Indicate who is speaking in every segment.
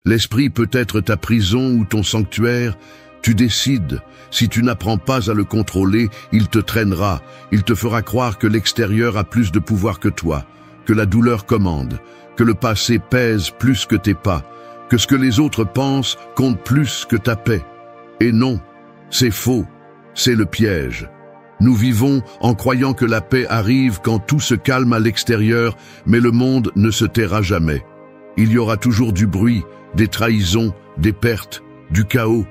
Speaker 1: L'esprit peut être ta prison ou ton sanctuaire, tu décides. Si tu n'apprends pas à le contrôler, il te traînera, il te fera croire que l'extérieur a plus de pouvoir que toi, que la douleur commande, que le passé pèse plus que tes pas, que ce que les autres pensent compte plus que ta paix. Et non, c'est faux, c'est le piège. Nous vivons en croyant que la paix arrive quand tout se calme à l'extérieur, mais le monde ne se taira jamais. Il y aura toujours du bruit, des trahisons, des pertes, du chaos.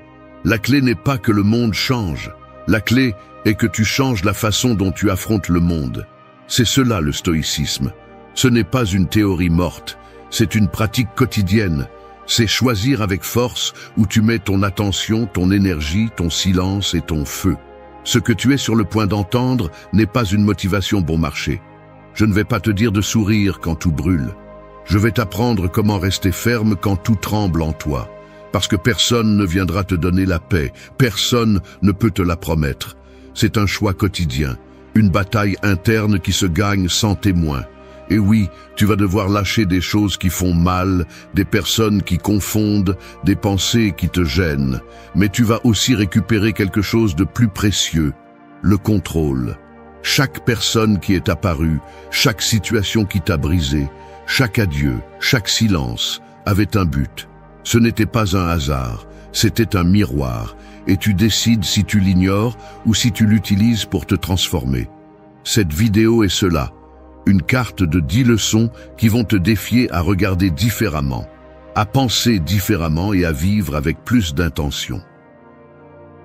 Speaker 1: La clé n'est pas que le monde change. La clé est que tu changes la façon dont tu affrontes le monde. C'est cela le stoïcisme. Ce n'est pas une théorie morte, c'est une pratique quotidienne. C'est choisir avec force où tu mets ton attention, ton énergie, ton silence et ton feu. Ce que tu es sur le point d'entendre n'est pas une motivation bon marché. Je ne vais pas te dire de sourire quand tout brûle. Je vais t'apprendre comment rester ferme quand tout tremble en toi. Parce que personne ne viendra te donner la paix, personne ne peut te la promettre. C'est un choix quotidien, une bataille interne qui se gagne sans témoin. Et oui, tu vas devoir lâcher des choses qui font mal, des personnes qui confondent, des pensées qui te gênent. Mais tu vas aussi récupérer quelque chose de plus précieux, le contrôle. Chaque personne qui est apparue, chaque situation qui t'a brisé, chaque adieu, chaque silence, avait un but. Ce n'était pas un hasard, c'était un miroir, et tu décides si tu l'ignores ou si tu l'utilises pour te transformer. Cette vidéo est cela, une carte de 10 leçons qui vont te défier à regarder différemment, à penser différemment et à vivre avec plus d'intention.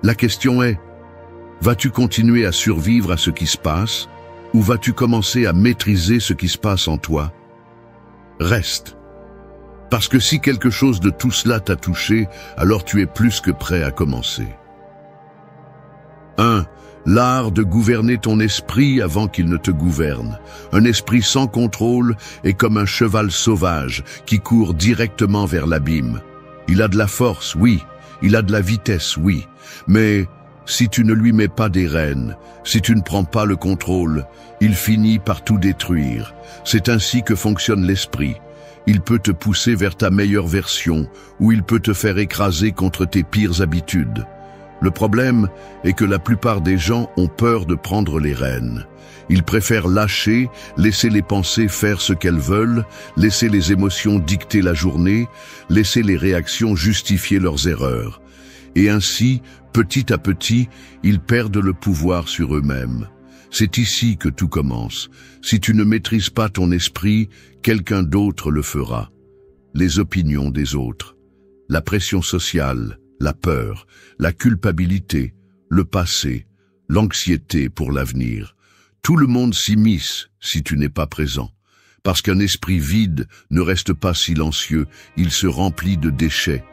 Speaker 1: La question est, vas-tu continuer à survivre à ce qui se passe, ou vas-tu commencer à maîtriser ce qui se passe en toi? Reste. Parce que si quelque chose de tout cela t'a touché, alors tu es plus que prêt à commencer. 1. L'art de gouverner ton esprit avant qu'il ne te gouverne. Un esprit sans contrôle est comme un cheval sauvage qui court directement vers l'abîme. Il a de la force, oui. Il a de la vitesse, oui. Mais si tu ne lui mets pas des rênes, si tu ne prends pas le contrôle, il finit par tout détruire. C'est ainsi que fonctionne l'esprit. Il peut te pousser vers ta meilleure version ou il peut te faire écraser contre tes pires habitudes. Le problème est que la plupart des gens ont peur de prendre les rênes. Ils préfèrent lâcher, laisser les pensées faire ce qu'elles veulent, laisser les émotions dicter la journée, laisser les réactions justifier leurs erreurs. Et ainsi, petit à petit, ils perdent le pouvoir sur eux-mêmes. C'est ici que tout commence. Si tu ne maîtrises pas ton esprit, quelqu'un d'autre le fera. Les opinions des autres, la pression sociale, la peur, la culpabilité, le passé, l'anxiété pour l'avenir. Tout le monde s'immisce si tu n'es pas présent. Parce qu'un esprit vide ne reste pas silencieux, il se remplit de déchets.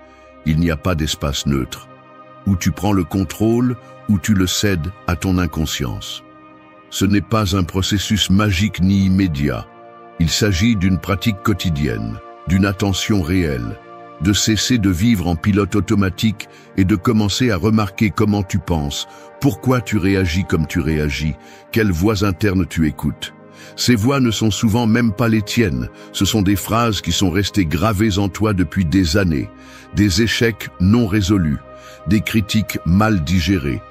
Speaker 1: Il n'y a pas d'espace neutre. Ou tu prends le contrôle, ou tu le cèdes à ton inconscience. Ce n'est pas un processus magique ni immédiat. Il s'agit d'une pratique quotidienne, d'une attention réelle, de cesser de vivre en pilote automatique et de commencer à remarquer comment tu penses, pourquoi tu réagis comme tu réagis, quelles voix internes tu écoutes. Ces voix ne sont souvent même pas les tiennes, ce sont des phrases qui sont restées gravées en toi depuis des années, des échecs non résolus, des critiques mal digérées.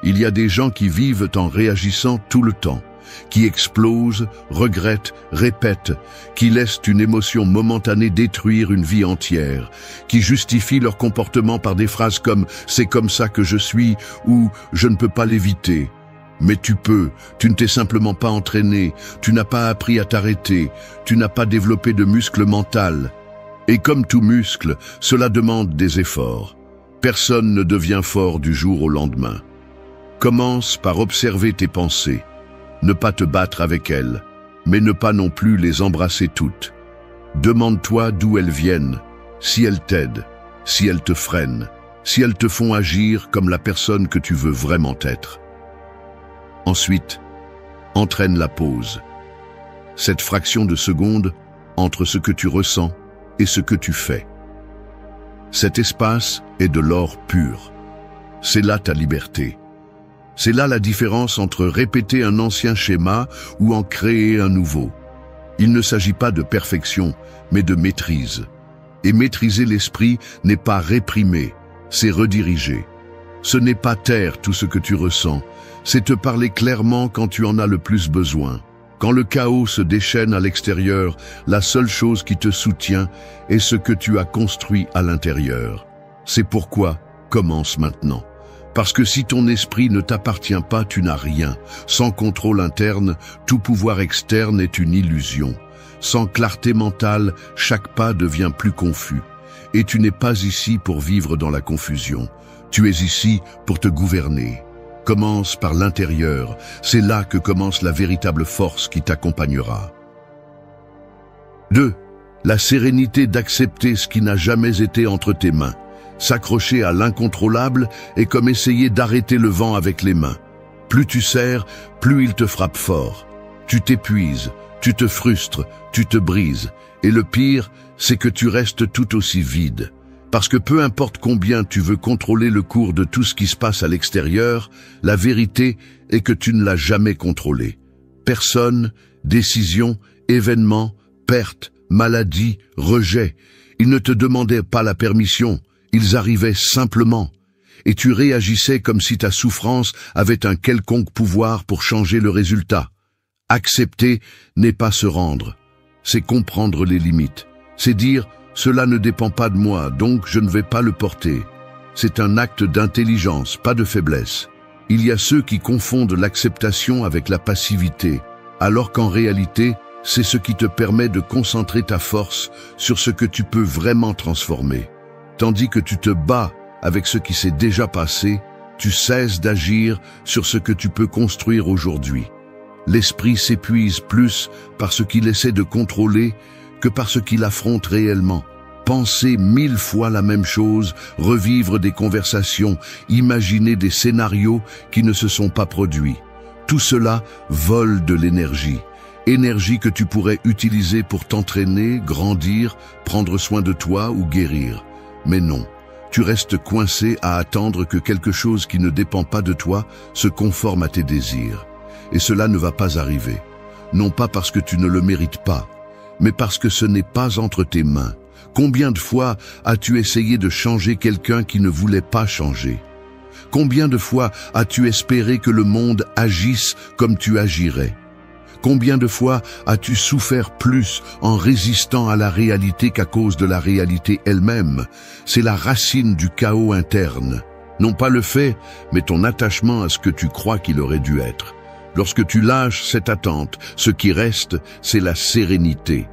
Speaker 1: Il y a des gens qui vivent en réagissant tout le temps, qui explosent, regrettent, répètent, qui laissent une émotion momentanée détruire une vie entière, qui justifient leur comportement par des phrases comme « c'est comme ça que je suis » ou « je ne peux pas l'éviter ». Mais tu peux, tu ne t'es simplement pas entraîné, tu n'as pas appris à t'arrêter, tu n'as pas développé de muscle mental. Et comme tout muscle, cela demande des efforts. Personne ne devient fort du jour au lendemain. Commence par observer tes pensées, ne pas te battre avec elles, mais ne pas non plus les embrasser toutes. Demande-toi d'où elles viennent, si elles t'aident, si elles te freinent, si elles te font agir comme la personne que tu veux vraiment être. Ensuite, entraîne la pause. Cette fraction de seconde entre ce que tu ressens et ce que tu fais. Cet espace est de l'or pur. C'est là ta liberté. C'est là la différence entre répéter un ancien schéma ou en créer un nouveau. Il ne s'agit pas de perfection, mais de maîtrise. Et maîtriser l'esprit n'est pas réprimer, c'est rediriger. Ce n'est pas taire tout ce que tu ressens, c'est te parler clairement quand tu en as le plus besoin. Quand le chaos se déchaîne à l'extérieur, la seule chose qui te soutient est ce que tu as construit à l'intérieur. C'est pourquoi, commence maintenant. Parce que si ton esprit ne t'appartient pas, tu n'as rien. Sans contrôle interne, tout pouvoir externe est une illusion. Sans clarté mentale, chaque pas devient plus confus. Et tu n'es pas ici pour vivre dans la confusion. Tu es ici pour te gouverner. Commence par l'intérieur. C'est là que commence la véritable force qui t'accompagnera. 2. La sérénité d'accepter ce qui n'a jamais été entre tes mains. S'accrocher à l'incontrôlable est comme essayer d'arrêter le vent avec les mains. Plus tu serres, plus il te frappe fort. Tu t'épuises, tu te frustres, tu te brises. Et le pire, c'est que tu restes tout aussi vide. Parce que peu importe combien tu veux contrôler le cours de tout ce qui se passe à l'extérieur, la vérité est que tu ne l'as jamais contrôlé. Personne, décision, événement, perte, maladie, rejet. Ils ne te demandaient pas la permission, ils arrivaient simplement. Et tu réagissais comme si ta souffrance avait un quelconque pouvoir pour changer le résultat. Accepter n'est pas se rendre, c'est comprendre les limites. C'est dire « cela ne dépend pas de moi, donc je ne vais pas le porter ». C'est un acte d'intelligence, pas de faiblesse. Il y a ceux qui confondent l'acceptation avec la passivité, alors qu'en réalité, c'est ce qui te permet de concentrer ta force sur ce que tu peux vraiment transformer. Tandis que tu te bats avec ce qui s'est déjà passé, tu cesses d'agir sur ce que tu peux construire aujourd'hui. L'esprit s'épuise plus par ce qu'il essaie de contrôler que par ce qu'il affronte réellement. Penser 1000 fois la même chose, revivre des conversations, imaginer des scénarios qui ne se sont pas produits. Tout cela vole de l'énergie. Énergie que tu pourrais utiliser pour t'entraîner, grandir, prendre soin de toi ou guérir. Mais non, tu restes coincé à attendre que quelque chose qui ne dépend pas de toi se conforme à tes désirs. Et cela ne va pas arriver. Non pas parce que tu ne le mérites pas, mais parce que ce n'est pas entre tes mains. Combien de fois as-tu essayé de changer quelqu'un qui ne voulait pas changer? Combien de fois as-tu espéré que le monde agisse comme tu agirais? Combien de fois as-tu souffert plus en résistant à la réalité qu'à cause de la réalité elle-même? C'est la racine du chaos interne. Non pas le fait, mais ton attachement à ce que tu crois qu'il aurait dû être. Lorsque tu lâches cette attente, ce qui reste, c'est la sérénité.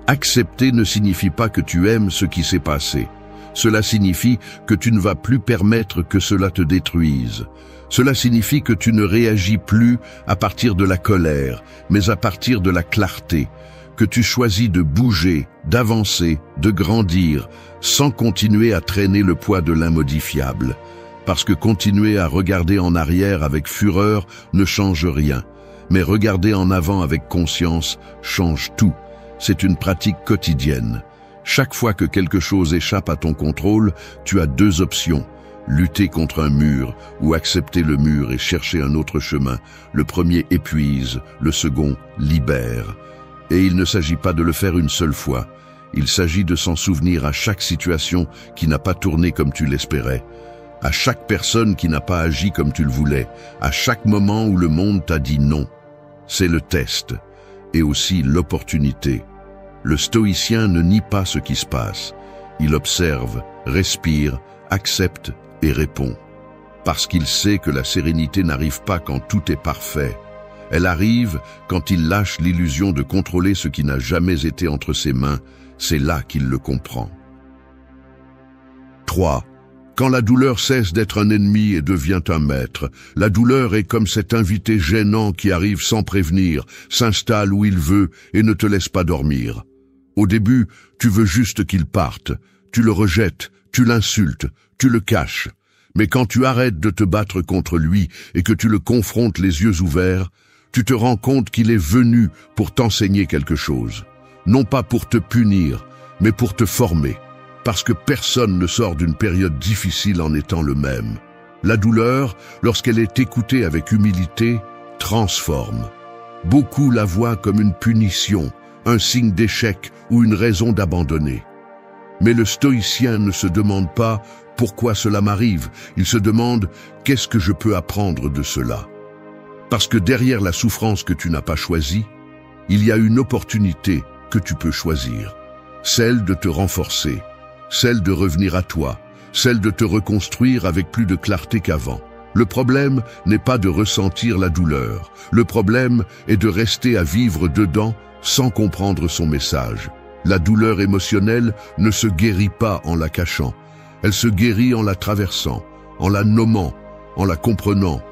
Speaker 1: Accepter ne signifie pas que tu aimes ce qui s'est passé. Cela signifie que tu ne vas plus permettre que cela te détruise. Cela signifie que tu ne réagis plus à partir de la colère, mais à partir de la clarté, que tu choisis de bouger, d'avancer, de grandir, sans continuer à traîner le poids de l'immodifiable. Parce que continuer à regarder en arrière avec fureur ne change rien, mais regarder en avant avec conscience change tout. C'est une pratique quotidienne. Chaque fois que quelque chose échappe à ton contrôle, tu as deux options. Lutter contre un mur ou accepter le mur et chercher un autre chemin. Le premier épuise, le second libère. Et il ne s'agit pas de le faire une seule fois. Il s'agit de s'en souvenir à chaque situation qui n'a pas tourné comme tu l'espérais. À chaque personne qui n'a pas agi comme tu le voulais, à chaque moment où le monde t'a dit non. C'est le test, et aussi l'opportunité. Le stoïcien ne nie pas ce qui se passe. Il observe, respire, accepte et répond. Parce qu'il sait que la sérénité n'arrive pas quand tout est parfait. Elle arrive quand il lâche l'illusion de contrôler ce qui n'a jamais été entre ses mains. C'est là qu'il le comprend. 3. Quand la douleur cesse d'être un ennemi et devient un maître, la douleur est comme cet invité gênant qui arrive sans prévenir, s'installe où il veut et ne te laisse pas dormir. Au début, tu veux juste qu'il parte. Tu le rejettes, tu l'insultes, tu le caches. Mais quand tu arrêtes de te battre contre lui et que tu le confrontes les yeux ouverts, tu te rends compte qu'il est venu pour t'enseigner quelque chose. Non pas pour te punir, mais pour te former. Parce que personne ne sort d'une période difficile en étant le même. La douleur, lorsqu'elle est écoutée avec humilité, transforme. Beaucoup la voient comme une punition, un signe d'échec ou une raison d'abandonner. Mais le stoïcien ne se demande pas « pourquoi cela m'arrive ?» Il se demande « qu'est-ce que je peux apprendre de cela ?» Parce que derrière la souffrance que tu n'as pas choisie, il y a une opportunité que tu peux choisir. Celle de te renforcer, celle de revenir à toi, celle de te reconstruire avec plus de clarté qu'avant. Le problème n'est pas de ressentir la douleur. Le problème est de rester à vivre dedans sans comprendre son message. La douleur émotionnelle ne se guérit pas en la cachant. Elle se guérit en la traversant, en la nommant, en la comprenant,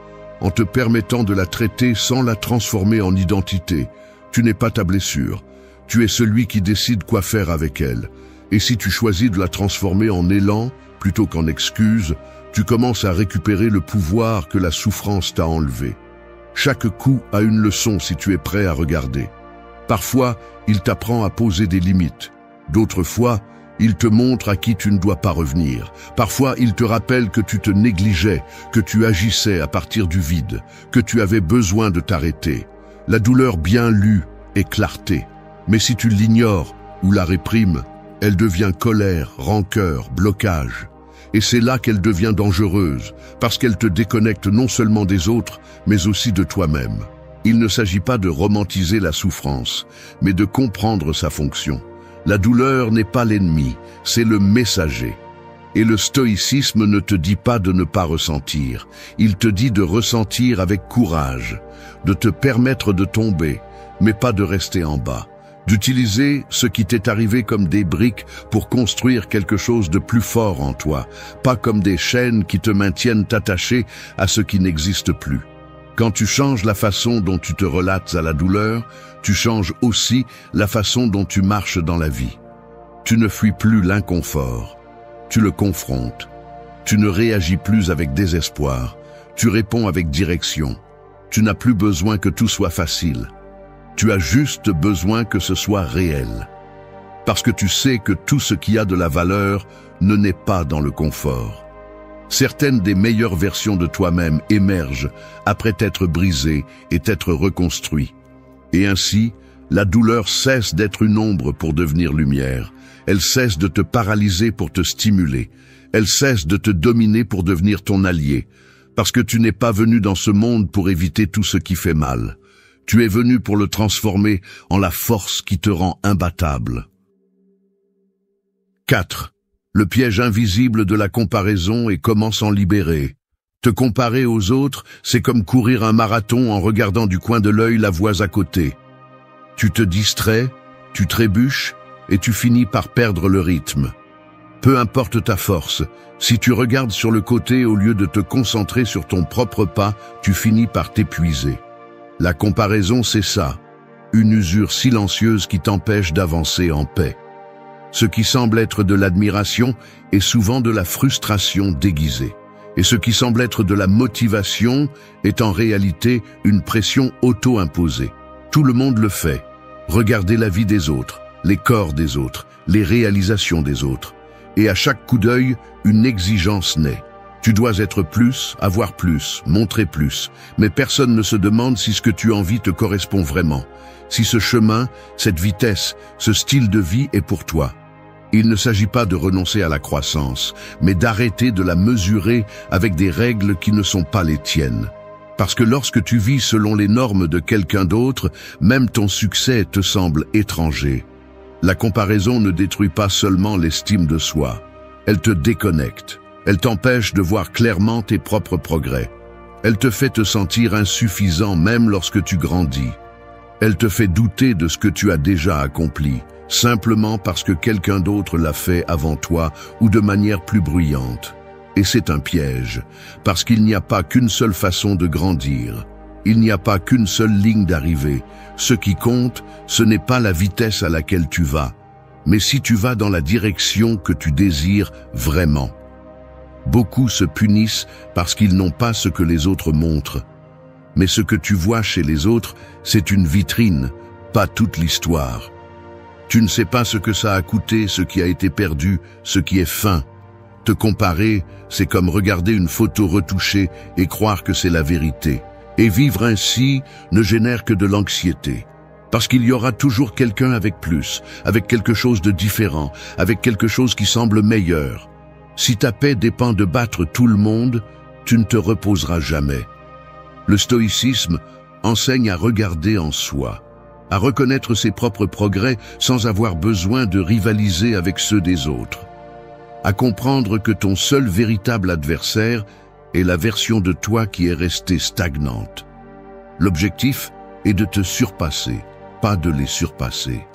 Speaker 1: en te permettant de la traiter sans la transformer en identité. Tu n'es pas ta blessure. Tu es celui qui décide quoi faire avec elle. Et si tu choisis de la transformer en élan, plutôt qu'en excuse, tu commences à récupérer le pouvoir que la souffrance t'a enlevé. Chaque coup a une leçon si tu es prêt à regarder. Parfois, il t'apprend à poser des limites. D'autres fois, il te montre à qui tu ne dois pas revenir. Parfois, il te rappelle que tu te négligeais, que tu agissais à partir du vide, que tu avais besoin de t'arrêter. La douleur bien lue est clarté. Mais si tu l'ignores ou la réprimes, elle devient colère, rancœur, blocage. Et c'est là qu'elle devient dangereuse, parce qu'elle te déconnecte non seulement des autres, mais aussi de toi-même. Il ne s'agit pas de romantiser la souffrance, mais de comprendre sa fonction. La douleur n'est pas l'ennemi, c'est le messager. Et le stoïcisme ne te dit pas de ne pas ressentir, il te dit de ressentir avec courage, de te permettre de tomber, mais pas de rester en bas. D'utiliser ce qui t'est arrivé comme des briques pour construire quelque chose de plus fort en toi, pas comme des chaînes qui te maintiennent attaché à ce qui n'existe plus. Quand tu changes la façon dont tu te relates à la douleur, tu changes aussi la façon dont tu marches dans la vie. Tu ne fuis plus l'inconfort, tu le confrontes. Tu ne réagis plus avec désespoir, tu réponds avec direction. Tu n'as plus besoin que tout soit facile. Tu as juste besoin que ce soit réel. Parce que tu sais que tout ce qui a de la valeur ne naît pas dans le confort. Certaines des meilleures versions de toi-même émergent après t'être brisé et t'être reconstruit. Et ainsi, la douleur cesse d'être une ombre pour devenir lumière. Elle cesse de te paralyser pour te stimuler. Elle cesse de te dominer pour devenir ton allié. Parce que tu n'es pas venu dans ce monde pour éviter tout ce qui fait mal. Tu es venu pour le transformer en la force qui te rend imbattable. 4. Le piège invisible de la comparaison et comment s'en libérer. Te comparer aux autres, c'est comme courir un marathon en regardant du coin de l'œil la voie à côté. Tu te distrais, tu trébuches et tu finis par perdre le rythme. Peu importe ta force, si tu regardes sur le côté au lieu de te concentrer sur ton propre pas, tu finis par t'épuiser. La comparaison, c'est ça, une usure silencieuse qui t'empêche d'avancer en paix. Ce qui semble être de l'admiration est souvent de la frustration déguisée. Et ce qui semble être de la motivation est en réalité une pression auto-imposée. Tout le monde le fait. Regardez la vie des autres, les corps des autres, les réalisations des autres. Et à chaque coup d'œil, une exigence naît. Tu dois être plus, avoir plus, montrer plus. Mais personne ne se demande si ce que tu envies te correspond vraiment. Si ce chemin, cette vitesse, ce style de vie est pour toi. Il ne s'agit pas de renoncer à la croissance, mais d'arrêter de la mesurer avec des règles qui ne sont pas les tiennes. Parce que lorsque tu vis selon les normes de quelqu'un d'autre, même ton succès te semble étranger. La comparaison ne détruit pas seulement l'estime de soi. Elle te déconnecte. Elle t'empêche de voir clairement tes propres progrès. Elle te fait te sentir insuffisant même lorsque tu grandis. Elle te fait douter de ce que tu as déjà accompli, simplement parce que quelqu'un d'autre l'a fait avant toi ou de manière plus bruyante. Et c'est un piège, parce qu'il n'y a pas qu'une seule façon de grandir. Il n'y a pas qu'une seule ligne d'arrivée. Ce qui compte, ce n'est pas la vitesse à laquelle tu vas, mais si tu vas dans la direction que tu désires vraiment. Beaucoup se punissent parce qu'ils n'ont pas ce que les autres montrent. Mais ce que tu vois chez les autres, c'est une vitrine, pas toute l'histoire. Tu ne sais pas ce que ça a coûté, ce qui a été perdu, ce qui est fin. Te comparer, c'est comme regarder une photo retouchée et croire que c'est la vérité. Et vivre ainsi ne génère que de l'anxiété. Parce qu'il y aura toujours quelqu'un avec plus, avec quelque chose de différent, avec quelque chose qui semble meilleur. Si ta paix dépend de battre tout le monde, tu ne te reposeras jamais. Le stoïcisme enseigne à regarder en soi, à reconnaître ses propres progrès sans avoir besoin de rivaliser avec ceux des autres, à comprendre que ton seul véritable adversaire est la version de toi qui est restée stagnante. L'objectif est de te surpasser, pas de les surpasser,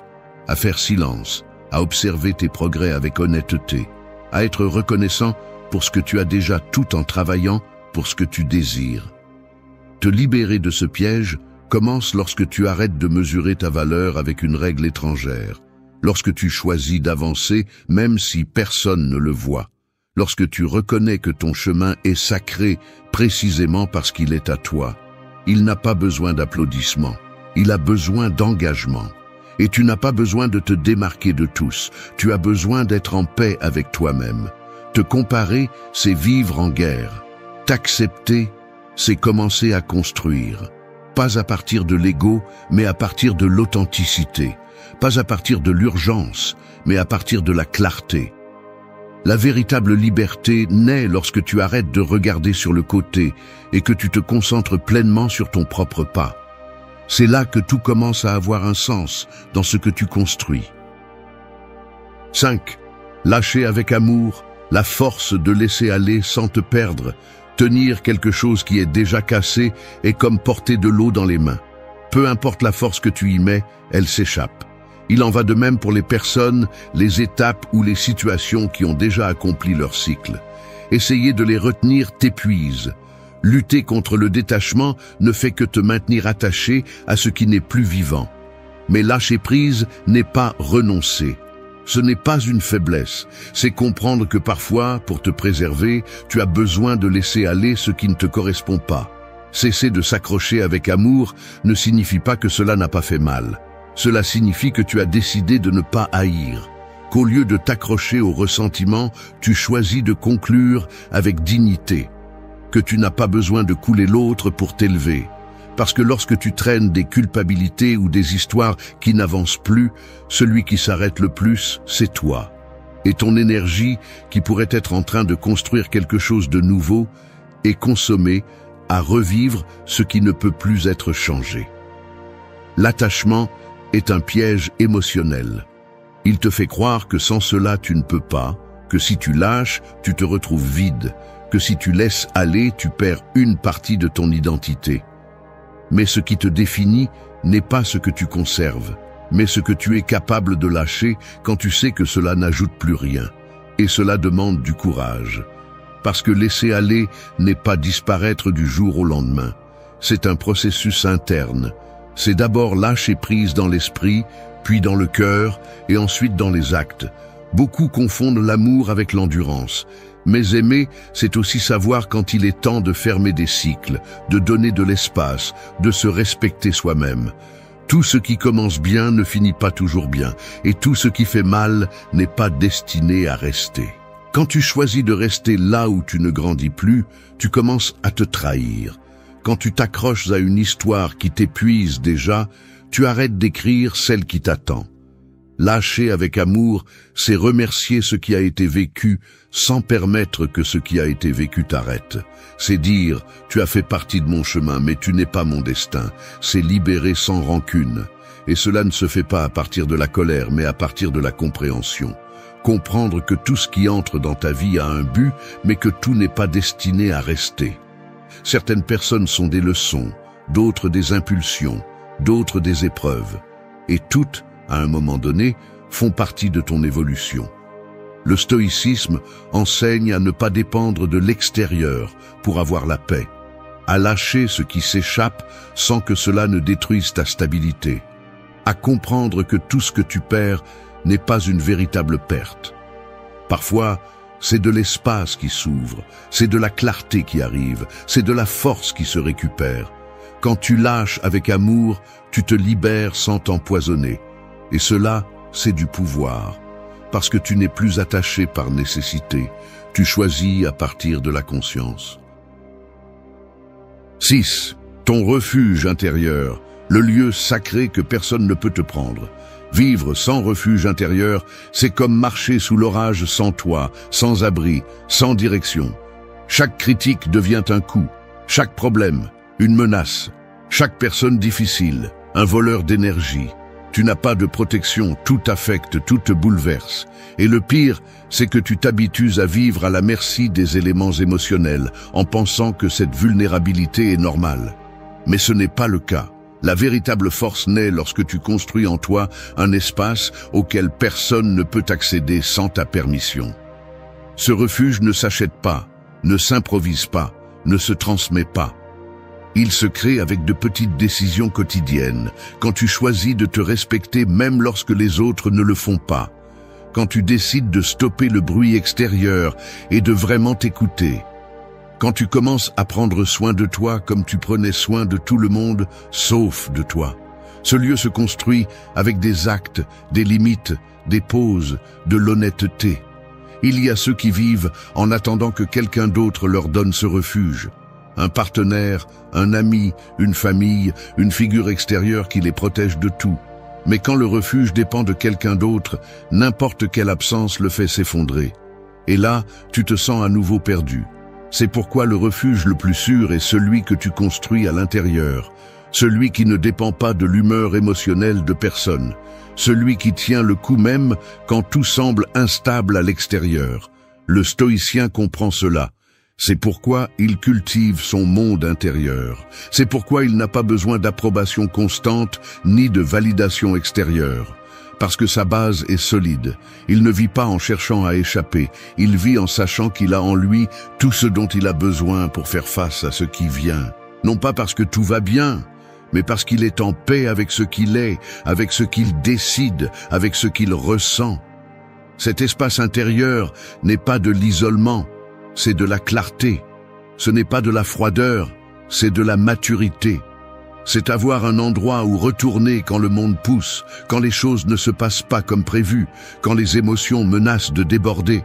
Speaker 1: à faire silence, à observer tes progrès avec honnêteté, à être reconnaissant pour ce que tu as déjà tout en travaillant pour ce que tu désires. Te libérer de ce piège commence lorsque tu arrêtes de mesurer ta valeur avec une règle étrangère, lorsque tu choisis d'avancer même si personne ne le voit, lorsque tu reconnais que ton chemin est sacré précisément parce qu'il est à toi. Il n'a pas besoin d'applaudissements, il a besoin d'engagement. Et tu n'as pas besoin de te démarquer de tous, tu as besoin d'être en paix avec toi-même. Te comparer, c'est vivre en guerre. T'accepter, c'est commencer à construire. Pas à partir de l'ego, mais à partir de l'authenticité. Pas à partir de l'urgence, mais à partir de la clarté. La véritable liberté naît lorsque tu arrêtes de regarder sur le côté et que tu te concentres pleinement sur ton propre pas. C'est là que tout commence à avoir un sens dans ce que tu construis. 5. Lâcher avec amour, la force de laisser aller sans te perdre. Tenir quelque chose qui est déjà cassé est comme porter de l'eau dans les mains. Peu importe la force que tu y mets, elle s'échappe. Il en va de même pour les personnes, les étapes ou les situations qui ont déjà accompli leur cycle. Essayer de les retenir t'épuise. Lutter contre le détachement ne fait que te maintenir attaché à ce qui n'est plus vivant. Mais lâcher prise n'est pas renoncer. Ce n'est pas une faiblesse, c'est comprendre que parfois, pour te préserver, tu as besoin de laisser aller ce qui ne te correspond pas. Cesser de s'accrocher avec amour ne signifie pas que cela n'a pas fait mal. Cela signifie que tu as décidé de ne pas haïr, qu'au lieu de t'accrocher au ressentiment, tu choisis de conclure avec dignité, que tu n'as pas besoin de couler l'autre pour t'élever. Parce que lorsque tu traînes des culpabilités ou des histoires qui n'avancent plus, celui qui s'arrête le plus, c'est toi. Et ton énergie, qui pourrait être en train de construire quelque chose de nouveau, est consommée à revivre ce qui ne peut plus être changé. L'attachement est un piège émotionnel. Il te fait croire que sans cela tu ne peux pas, que si tu lâches, tu te retrouves vide, que si tu laisses aller, tu perds une partie de ton identité. Mais ce qui te définit n'est pas ce que tu conserves, mais ce que tu es capable de lâcher quand tu sais que cela n'ajoute plus rien. Et cela demande du courage. Parce que laisser aller n'est pas disparaître du jour au lendemain. C'est un processus interne. C'est d'abord lâcher prise dans l'esprit, puis dans le cœur, et ensuite dans les actes. Beaucoup confondent l'amour avec l'endurance. Mais aimer, c'est aussi savoir quand il est temps de fermer des cycles, de donner de l'espace, de se respecter soi-même. Tout ce qui commence bien ne finit pas toujours bien, et tout ce qui fait mal n'est pas destiné à rester. Quand tu choisis de rester là où tu ne grandis plus, tu commences à te trahir. Quand tu t'accroches à une histoire qui t'épuise déjà, tu arrêtes d'écrire celle qui t'attend. Lâcher avec amour, c'est remercier ce qui a été vécu sans permettre que ce qui a été vécu t'arrête. C'est dire, tu as fait partie de mon chemin, mais tu n'es pas mon destin. C'est libérer sans rancune. Et cela ne se fait pas à partir de la colère, mais à partir de la compréhension. Comprendre que tout ce qui entre dans ta vie a un but, mais que tout n'est pas destiné à rester. Certaines personnes sont des leçons, d'autres des impulsions, d'autres des épreuves. Et toutes, à un moment donné, font partie de ton évolution. Le stoïcisme enseigne à ne pas dépendre de l'extérieur pour avoir la paix, à lâcher ce qui s'échappe sans que cela ne détruise ta stabilité, à comprendre que tout ce que tu perds n'est pas une véritable perte. Parfois, c'est de l'espace qui s'ouvre, c'est de la clarté qui arrive, c'est de la force qui se récupère. Quand tu lâches avec amour, tu te libères sans t'empoisonner. Et cela, c'est du pouvoir, parce que tu n'es plus attaché par nécessité, tu choisis à partir de la conscience. 6. Ton refuge intérieur, le lieu sacré que personne ne peut te prendre. Vivre sans refuge intérieur, c'est comme marcher sous l'orage sans toit, sans abri, sans direction. Chaque critique devient un coup, chaque problème, une menace, chaque personne difficile, un voleur d'énergie. Tu n'as pas de protection, tout affecte, tout te bouleverse. Et le pire, c'est que tu t'habitues à vivre à la merci des éléments émotionnels, en pensant que cette vulnérabilité est normale. Mais ce n'est pas le cas. La véritable force naît lorsque tu construis en toi un espace auquel personne ne peut accéder sans ta permission. Ce refuge ne s'achète pas, ne s'improvise pas, ne se transmet pas. Il se crée avec de petites décisions quotidiennes, quand tu choisis de te respecter même lorsque les autres ne le font pas, quand tu décides de stopper le bruit extérieur et de vraiment t'écouter. Quand tu commences à prendre soin de toi comme tu prenais soin de tout le monde, sauf de toi. Ce lieu se construit avec des actes, des limites, des pauses, de l'honnêteté. Il y a ceux qui vivent en attendant que quelqu'un d'autre leur donne ce refuge. Un partenaire, un ami, une famille, une figure extérieure qui les protège de tout. Mais quand le refuge dépend de quelqu'un d'autre, n'importe quelle absence le fait s'effondrer. Et là, tu te sens à nouveau perdu. C'est pourquoi le refuge le plus sûr est celui que tu construis à l'intérieur, celui qui ne dépend pas de l'humeur émotionnelle de personne, celui qui tient le coup même quand tout semble instable à l'extérieur. Le stoïcien comprend cela. C'est pourquoi il cultive son monde intérieur. C'est pourquoi il n'a pas besoin d'approbation constante ni de validation extérieure. Parce que sa base est solide. Il ne vit pas en cherchant à échapper. Il vit en sachant qu'il a en lui tout ce dont il a besoin pour faire face à ce qui vient. Non pas parce que tout va bien, mais parce qu'il est en paix avec ce qu'il est, avec ce qu'il décide, avec ce qu'il ressent. Cet espace intérieur n'est pas de l'isolement, c'est de la clarté. Ce n'est pas de la froideur, c'est de la maturité. C'est avoir un endroit où retourner quand le monde pousse, quand les choses ne se passent pas comme prévu, quand les émotions menacent de déborder.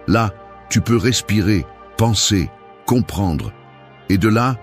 Speaker 1: Là, tu peux respirer, penser, comprendre. Et de là,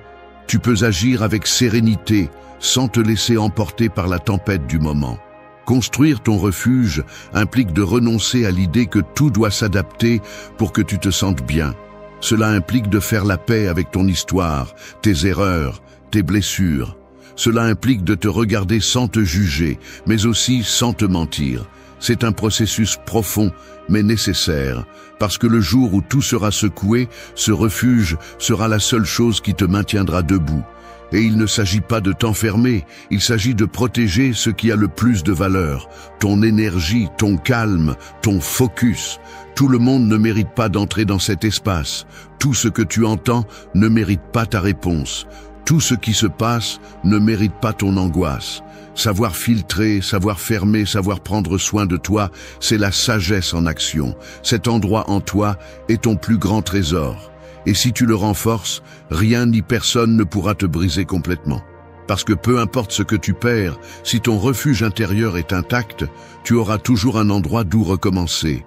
Speaker 1: tu peux agir avec sérénité, sans te laisser emporter par la tempête du moment. Construire ton refuge implique de renoncer à l'idée que tout doit s'adapter pour que tu te sentes bien. Cela implique de faire la paix avec ton histoire, tes erreurs, tes blessures. Cela implique de te regarder sans te juger, mais aussi sans te mentir. C'est un processus profond, mais nécessaire, parce que le jour où tout sera secoué, ce refuge sera la seule chose qui te maintiendra debout. Et il ne s'agit pas de t'enfermer, il s'agit de protéger ce qui a le plus de valeur, ton énergie, ton calme, ton focus. Tout le monde ne mérite pas d'entrer dans cet espace. Tout ce que tu entends ne mérite pas ta réponse. Tout ce qui se passe ne mérite pas ton angoisse. Savoir filtrer, savoir fermer, savoir prendre soin de toi, c'est la sagesse en action. Cet endroit en toi est ton plus grand trésor. Et si tu le renforces, rien ni personne ne pourra te briser complètement. Parce que peu importe ce que tu perds, si ton refuge intérieur est intact, tu auras toujours un endroit d'où recommencer.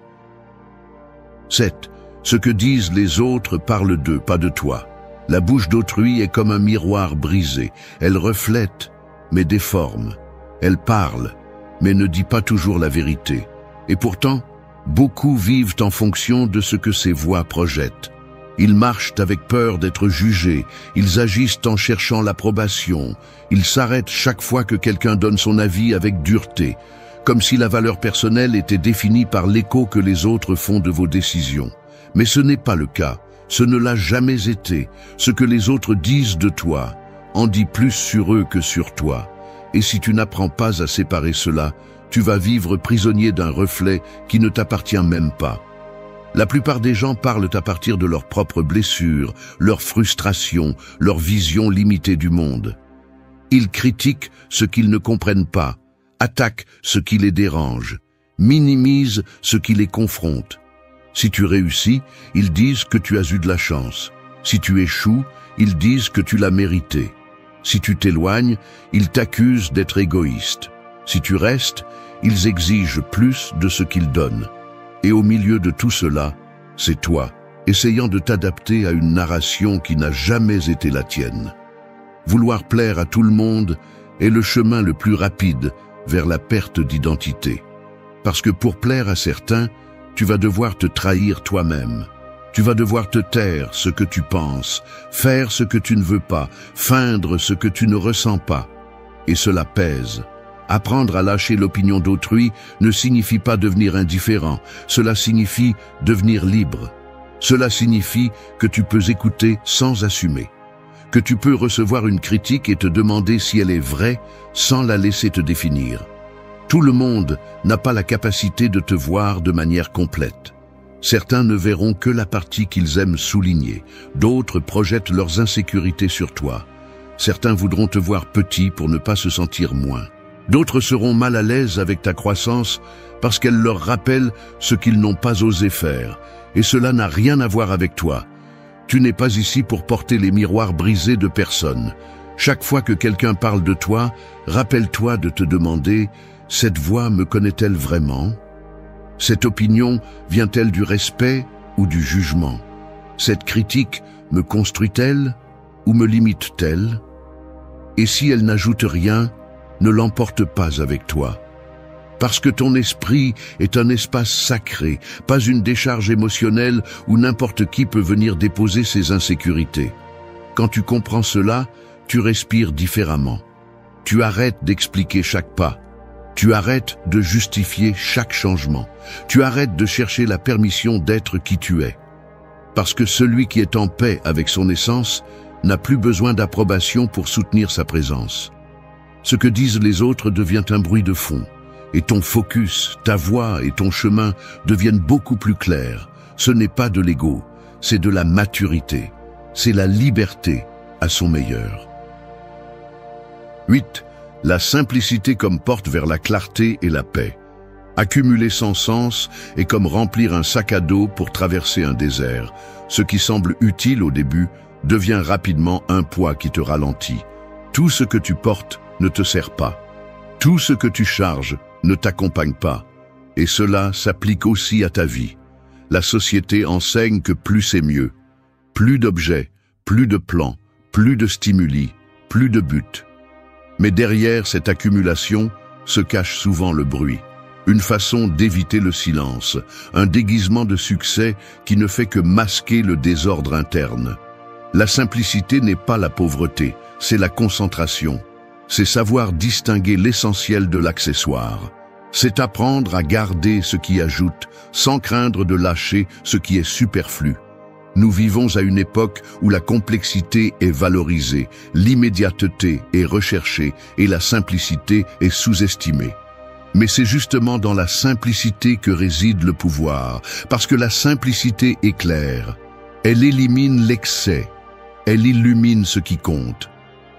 Speaker 1: 7. Ce que disent les autres parle d'eux, pas de toi. La bouche d'autrui est comme un miroir brisé. Elle reflète, mais déforme. Elle parle, mais ne dit pas toujours la vérité. Et pourtant, beaucoup vivent en fonction de ce que ces voix projettent. Ils marchent avec peur d'être jugés, ils agissent en cherchant l'approbation, ils s'arrêtent chaque fois que quelqu'un donne son avis avec dureté, comme si la valeur personnelle était définie par l'écho que les autres font de vos décisions. Mais ce n'est pas le cas. Ce ne l'a jamais été. Ce que les autres disent de toi en dit plus sur eux que sur toi. Et si tu n'apprends pas à séparer cela, tu vas vivre prisonnier d'un reflet qui ne t'appartient même pas. La plupart des gens parlent à partir de leurs propres blessures, leurs frustrations, leur vision limitée du monde. Ils critiquent ce qu'ils ne comprennent pas, attaquent ce qui les dérange, minimisent ce qui les confronte. Si tu réussis, ils disent que tu as eu de la chance. Si tu échoues, ils disent que tu l'as mérité. Si tu t'éloignes, ils t'accusent d'être égoïste. Si tu restes, ils exigent plus de ce qu'ils donnent. Et au milieu de tout cela, c'est toi, essayant de t'adapter à une narration qui n'a jamais été la tienne. Vouloir plaire à tout le monde est le chemin le plus rapide vers la perte d'identité. Parce que pour plaire à certains, tu vas devoir te trahir toi-même. Tu vas devoir te taire ce que tu penses, faire ce que tu ne veux pas, feindre ce que tu ne ressens pas. Et cela pèse. Apprendre à lâcher l'opinion d'autrui ne signifie pas devenir indifférent, cela signifie devenir libre. Cela signifie que tu peux écouter sans assumer, que tu peux recevoir une critique et te demander si elle est vraie sans la laisser te définir. Tout le monde n'a pas la capacité de te voir de manière complète. Certains ne verront que la partie qu'ils aiment souligner, d'autres projettent leurs insécurités sur toi. Certains voudront te voir petit pour ne pas se sentir moins. D'autres seront mal à l'aise avec ta croissance parce qu'elle leur rappelle ce qu'ils n'ont pas osé faire. Et cela n'a rien à voir avec toi. Tu n'es pas ici pour porter les miroirs brisés de personne. Chaque fois que quelqu'un parle de toi, rappelle-toi de te demander « Cette voix me connaît-elle vraiment ? Cette opinion vient-elle du respect ou du jugement ? Cette critique me construit-elle ou me limite-t-elle ? Et si elle n'ajoute rien, ne l'emporte pas avec toi. Parce que ton esprit est un espace sacré, pas une décharge émotionnelle où n'importe qui peut venir déposer ses insécurités. Quand tu comprends cela, tu respires différemment. Tu arrêtes d'expliquer chaque pas. Tu arrêtes de justifier chaque changement. Tu arrêtes de chercher la permission d'être qui tu es. Parce que celui qui est en paix avec son essence n'a plus besoin d'approbation pour soutenir sa présence. Ce que disent les autres devient un bruit de fond. Et ton focus, ta voix et ton chemin deviennent beaucoup plus clairs. Ce n'est pas de l'ego, c'est de la maturité. C'est la liberté à son meilleur. 8. La simplicité comme porte vers la clarté et la paix. Accumuler sans sens est comme remplir un sac à dos pour traverser un désert. Ce qui semble utile au début devient rapidement un poids qui te ralentit. Tout ce que tu portes ne te sert pas. Tout ce que tu charges ne t'accompagne pas. Et cela s'applique aussi à ta vie. La société enseigne que plus c'est mieux. Plus d'objets, plus de plans, plus de stimuli, plus de buts. Mais derrière cette accumulation se cache souvent le bruit. Une façon d'éviter le silence, un déguisement de succès qui ne fait que masquer le désordre interne. La simplicité n'est pas la pauvreté, c'est la concentration. C'est savoir distinguer l'essentiel de l'accessoire. C'est apprendre à garder ce qui ajoute, sans craindre de lâcher ce qui est superflu. Nous vivons à une époque où la complexité est valorisée, l'immédiateté est recherchée et la simplicité est sous-estimée. Mais c'est justement dans la simplicité que réside le pouvoir, parce que la simplicité éclaire. Elle élimine l'excès, elle illumine ce qui compte.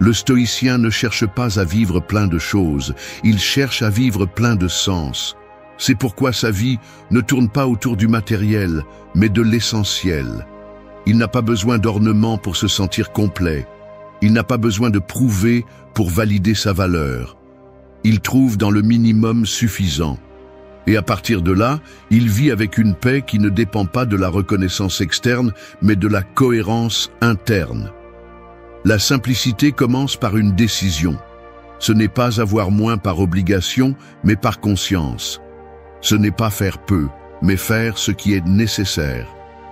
Speaker 1: Le stoïcien ne cherche pas à vivre plein de choses, il cherche à vivre plein de sens. C'est pourquoi sa vie ne tourne pas autour du matériel, mais de l'essentiel. Il n'a pas besoin d'ornements pour se sentir complet. Il n'a pas besoin de prouver pour valider sa valeur. Il trouve dans le minimum suffisant. Et à partir de là, il vit avec une paix qui ne dépend pas de la reconnaissance externe, mais de la cohérence interne. La simplicité commence par une décision. Ce n'est pas avoir moins par obligation, mais par conscience. Ce n'est pas faire peu, mais faire ce qui est nécessaire.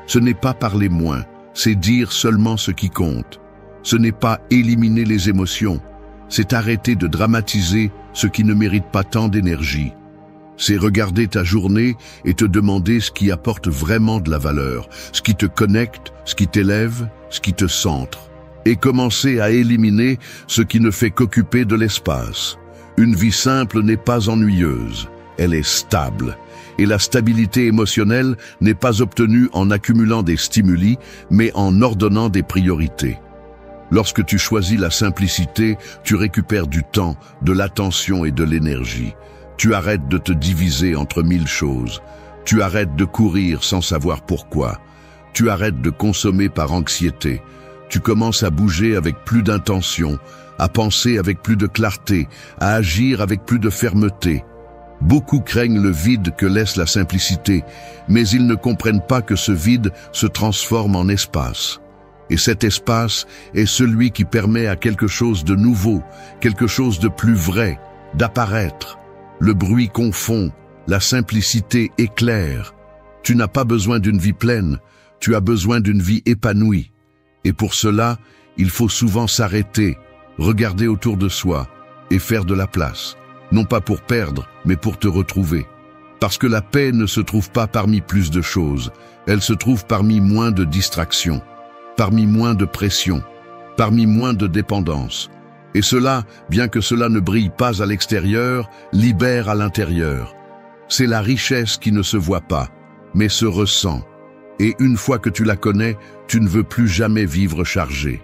Speaker 1: Ce n'est pas parler moins, c'est dire seulement ce qui compte. Ce n'est pas éliminer les émotions, c'est arrêter de dramatiser ce qui ne mérite pas tant d'énergie. C'est regarder ta journée et te demander ce qui apporte vraiment de la valeur, ce qui te connecte, ce qui t'élève, ce qui te centre. Et commencer à éliminer ce qui ne fait qu'occuper de l'espace. Une vie simple n'est pas ennuyeuse, elle est stable. Et la stabilité émotionnelle n'est pas obtenue en accumulant des stimuli, mais en ordonnant des priorités. Lorsque tu choisis la simplicité, tu récupères du temps, de l'attention et de l'énergie. Tu arrêtes de te diviser entre 1000 choses. Tu arrêtes de courir sans savoir pourquoi. Tu arrêtes de consommer par anxiété. Tu commences à bouger avec plus d'intention, à penser avec plus de clarté, à agir avec plus de fermeté. Beaucoup craignent le vide que laisse la simplicité, mais ils ne comprennent pas que ce vide se transforme en espace. Et cet espace est celui qui permet à quelque chose de nouveau, quelque chose de plus vrai, d'apparaître. Le bruit confond, la simplicité éclaire. Tu n'as pas besoin d'une vie pleine, tu as besoin d'une vie épanouie. Et pour cela, il faut souvent s'arrêter, regarder autour de soi et faire de la place. Non pas pour perdre, mais pour te retrouver. Parce que la paix ne se trouve pas parmi plus de choses, elle se trouve parmi moins de distractions, parmi moins de pression, parmi moins de dépendance. Et cela, bien que cela ne brille pas à l'extérieur, libère à l'intérieur. C'est la richesse qui ne se voit pas, mais se ressent. Et une fois que tu la connais, tu ne veux plus jamais vivre chargé.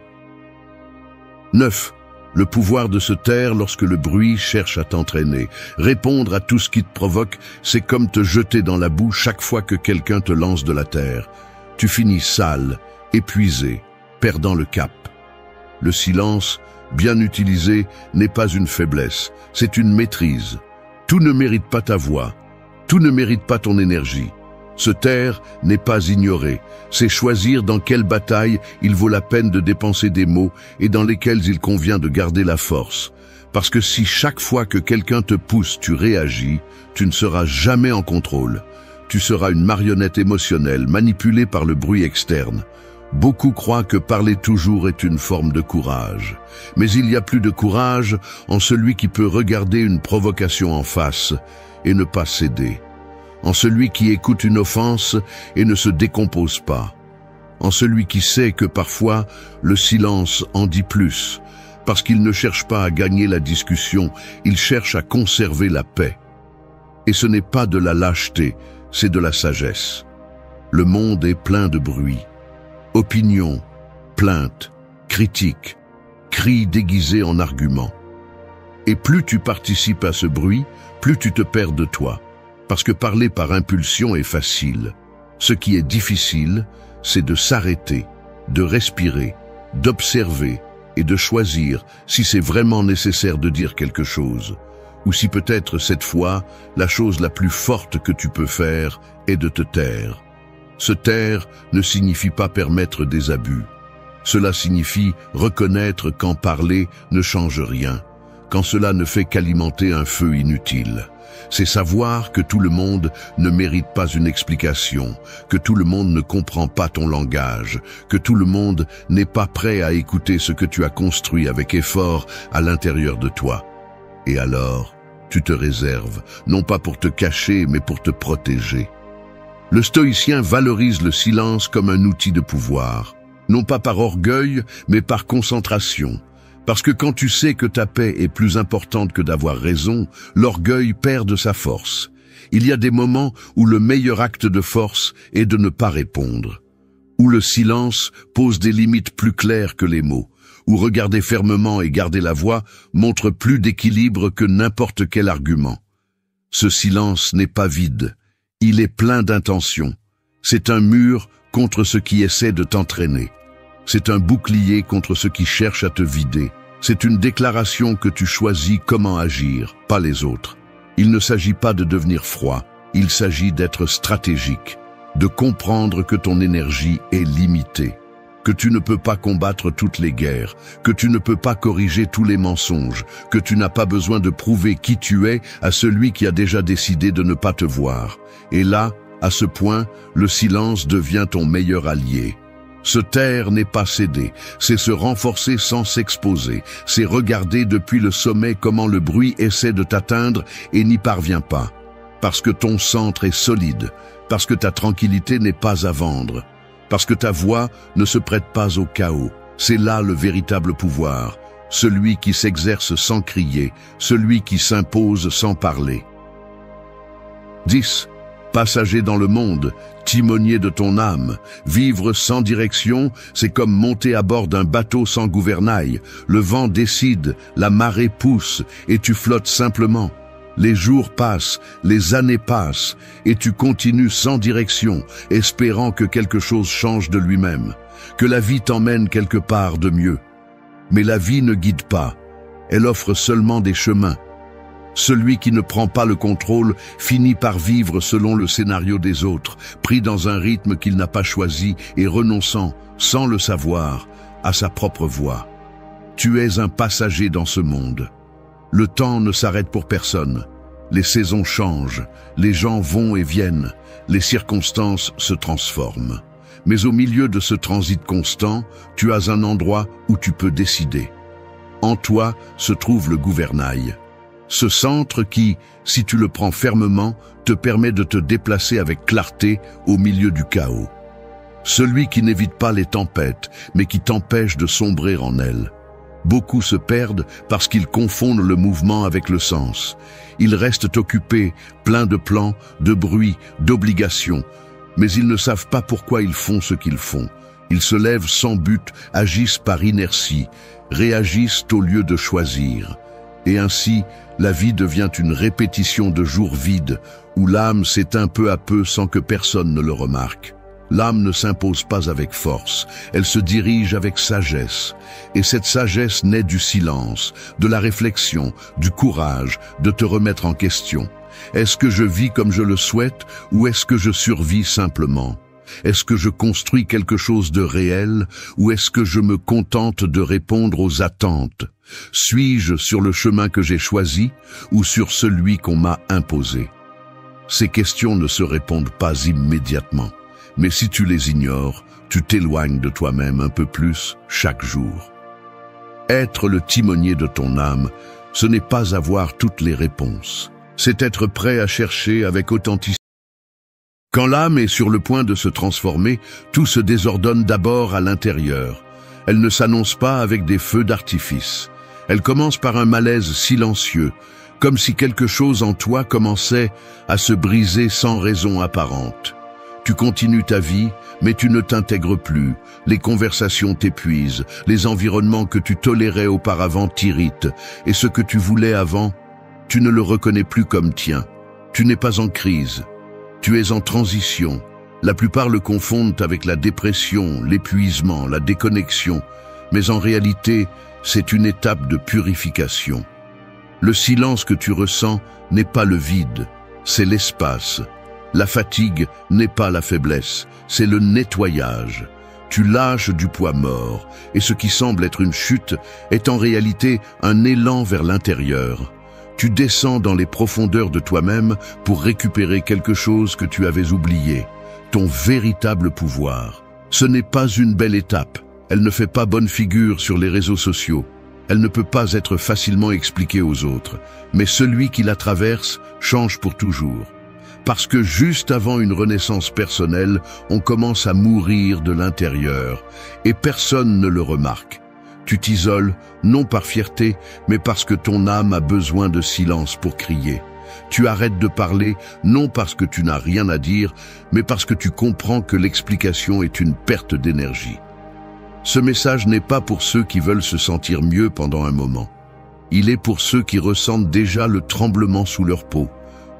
Speaker 1: 9. Le pouvoir de se taire lorsque le bruit cherche à t'entraîner. Répondre à tout ce qui te provoque, c'est comme te jeter dans la boue chaque fois que quelqu'un te lance de la terre. Tu finis sale, épuisé, perdant le cap. Le silence, bien utilisé, n'est pas une faiblesse, c'est une maîtrise. Tout ne mérite pas ta voix, tout ne mérite pas ton énergie. Se taire n'est pas ignorer, c'est choisir dans quelle bataille il vaut la peine de dépenser des mots et dans lesquels il convient de garder la force. Parce que si chaque fois que quelqu'un te pousse, tu réagis, tu ne seras jamais en contrôle. Tu seras une marionnette émotionnelle manipulée par le bruit externe. Beaucoup croient que parler toujours est une forme de courage. Mais il y a plus de courage en celui qui peut regarder une provocation en face et ne pas céder. En celui qui écoute une offense et ne se décompose pas. En celui qui sait que parfois le silence en dit plus, parce qu'il ne cherche pas à gagner la discussion, il cherche à conserver la paix. Et ce n'est pas de la lâcheté, c'est de la sagesse. Le monde est plein de bruit. Opinions, plaintes, critiques, cris déguisés en arguments. Et plus tu participes à ce bruit, plus tu te perds de toi. Parce que parler par impulsion est facile. Ce qui est difficile, c'est de s'arrêter, de respirer, d'observer et de choisir si c'est vraiment nécessaire de dire quelque chose. Ou si peut-être cette fois, la chose la plus forte que tu peux faire est de te taire. Se taire ne signifie pas permettre des abus. Cela signifie reconnaître qu'en parler ne change rien, quand cela ne fait qu'alimenter un feu inutile. C'est savoir que tout le monde ne mérite pas une explication, que tout le monde ne comprend pas ton langage, que tout le monde n'est pas prêt à écouter ce que tu as construit avec effort à l'intérieur de toi. Et alors, tu te réserves, non pas pour te cacher, mais pour te protéger. Le stoïcien valorise le silence comme un outil de pouvoir, non pas par orgueil, mais par concentration. Parce que quand tu sais que ta paix est plus importante que d'avoir raison, l'orgueil perd de sa force. Il y a des moments où le meilleur acte de force est de ne pas répondre, où le silence pose des limites plus claires que les mots, où regarder fermement et garder la voix montre plus d'équilibre que n'importe quel argument. Ce silence n'est pas vide, il est plein d'intention. C'est un mur contre ce qui essaie de t'entraîner. C'est un bouclier contre ceux qui cherchent à te vider. C'est une déclaration que tu choisis comment agir, pas les autres. Il ne s'agit pas de devenir froid, il s'agit d'être stratégique, de comprendre que ton énergie est limitée, que tu ne peux pas combattre toutes les guerres, que tu ne peux pas corriger tous les mensonges, que tu n'as pas besoin de prouver qui tu es à celui qui a déjà décidé de ne pas te voir. Et là, à ce point, le silence devient ton meilleur allié. Se taire n'est pas céder, c'est se renforcer sans s'exposer, c'est regarder depuis le sommet comment le bruit essaie de t'atteindre et n'y parvient pas. Parce que ton centre est solide, parce que ta tranquillité n'est pas à vendre, parce que ta voix ne se prête pas au chaos. C'est là le véritable pouvoir, celui qui s'exerce sans crier, celui qui s'impose sans parler. 10. Passager dans le monde, timonier de ton âme. Vivre sans direction, c'est comme monter à bord d'un bateau sans gouvernail. Le vent décide, la marée pousse, et tu flottes simplement. Les jours passent, les années passent, et tu continues sans direction, espérant que quelque chose change de lui-même, que la vie t'emmène quelque part de mieux. Mais la vie ne guide pas, elle offre seulement des chemins. Celui qui ne prend pas le contrôle finit par vivre selon le scénario des autres, pris dans un rythme qu'il n'a pas choisi et renonçant, sans le savoir, à sa propre voie. Tu es un passager dans ce monde. Le temps ne s'arrête pour personne. Les saisons changent, les gens vont et viennent, les circonstances se transforment. Mais au milieu de ce transit constant, tu as un endroit où tu peux décider. En toi se trouve le gouvernail. Ce centre qui, si tu le prends fermement, te permet de te déplacer avec clarté au milieu du chaos. Celui qui n'évite pas les tempêtes, mais qui t'empêche de sombrer en elles. Beaucoup se perdent parce qu'ils confondent le mouvement avec le sens. Ils restent occupés, pleins de plans, de bruit, d'obligations, mais ils ne savent pas pourquoi ils font ce qu'ils font. Ils se lèvent sans but, agissent par inertie, réagissent au lieu de choisir. Et ainsi, la vie devient une répétition de jours vides, où l'âme s'éteint peu à peu sans que personne ne le remarque. L'âme ne s'impose pas avec force, elle se dirige avec sagesse. Et cette sagesse naît du silence, de la réflexion, du courage, de te remettre en question. Est-ce que je vis comme je le souhaite ou est-ce que je survis simplement? Est-ce que je construis quelque chose de réel ou est-ce que je me contente de répondre aux attentes? Suis-je sur le chemin que j'ai choisi ou sur celui qu'on m'a imposé? Ces questions ne se répondent pas immédiatement, mais si tu les ignores, tu t'éloignes de toi-même un peu plus chaque jour. Être le timonier de ton âme, ce n'est pas avoir toutes les réponses. C'est être prêt à chercher avec authenticité. Quand l'âme est sur le point de se transformer, tout se désordonne d'abord à l'intérieur. Elle ne s'annonce pas avec des feux d'artifice. Elle commence par un malaise silencieux, comme si quelque chose en toi commençait à se briser sans raison apparente. Tu continues ta vie, mais tu ne t'intègres plus. Les conversations t'épuisent, les environnements que tu tolérais auparavant t'irritent, et ce que tu voulais avant, tu ne le reconnais plus comme tien. Tu n'es pas en crise. Tu es en transition. La plupart le confondent avec la dépression, l'épuisement, la déconnexion. Mais en réalité, c'est une étape de purification. Le silence que tu ressens n'est pas le vide, c'est l'espace. La fatigue n'est pas la faiblesse, c'est le nettoyage. Tu lâches du poids mort, et ce qui semble être une chute est en réalité un élan vers l'intérieur. Tu descends dans les profondeurs de toi-même pour récupérer quelque chose que tu avais oublié, ton véritable pouvoir. Ce n'est pas une belle étape, elle ne fait pas bonne figure sur les réseaux sociaux, elle ne peut pas être facilement expliquée aux autres, mais celui qui la traverse change pour toujours. Parce que juste avant une renaissance personnelle, on commence à mourir de l'intérieur, et personne ne le remarque. Tu t'isoles, non par fierté, mais parce que ton âme a besoin de silence pour crier. Tu arrêtes de parler, non parce que tu n'as rien à dire, mais parce que tu comprends que l'explication est une perte d'énergie. Ce message n'est pas pour ceux qui veulent se sentir mieux pendant un moment. Il est pour ceux qui ressentent déjà le tremblement sous leur peau,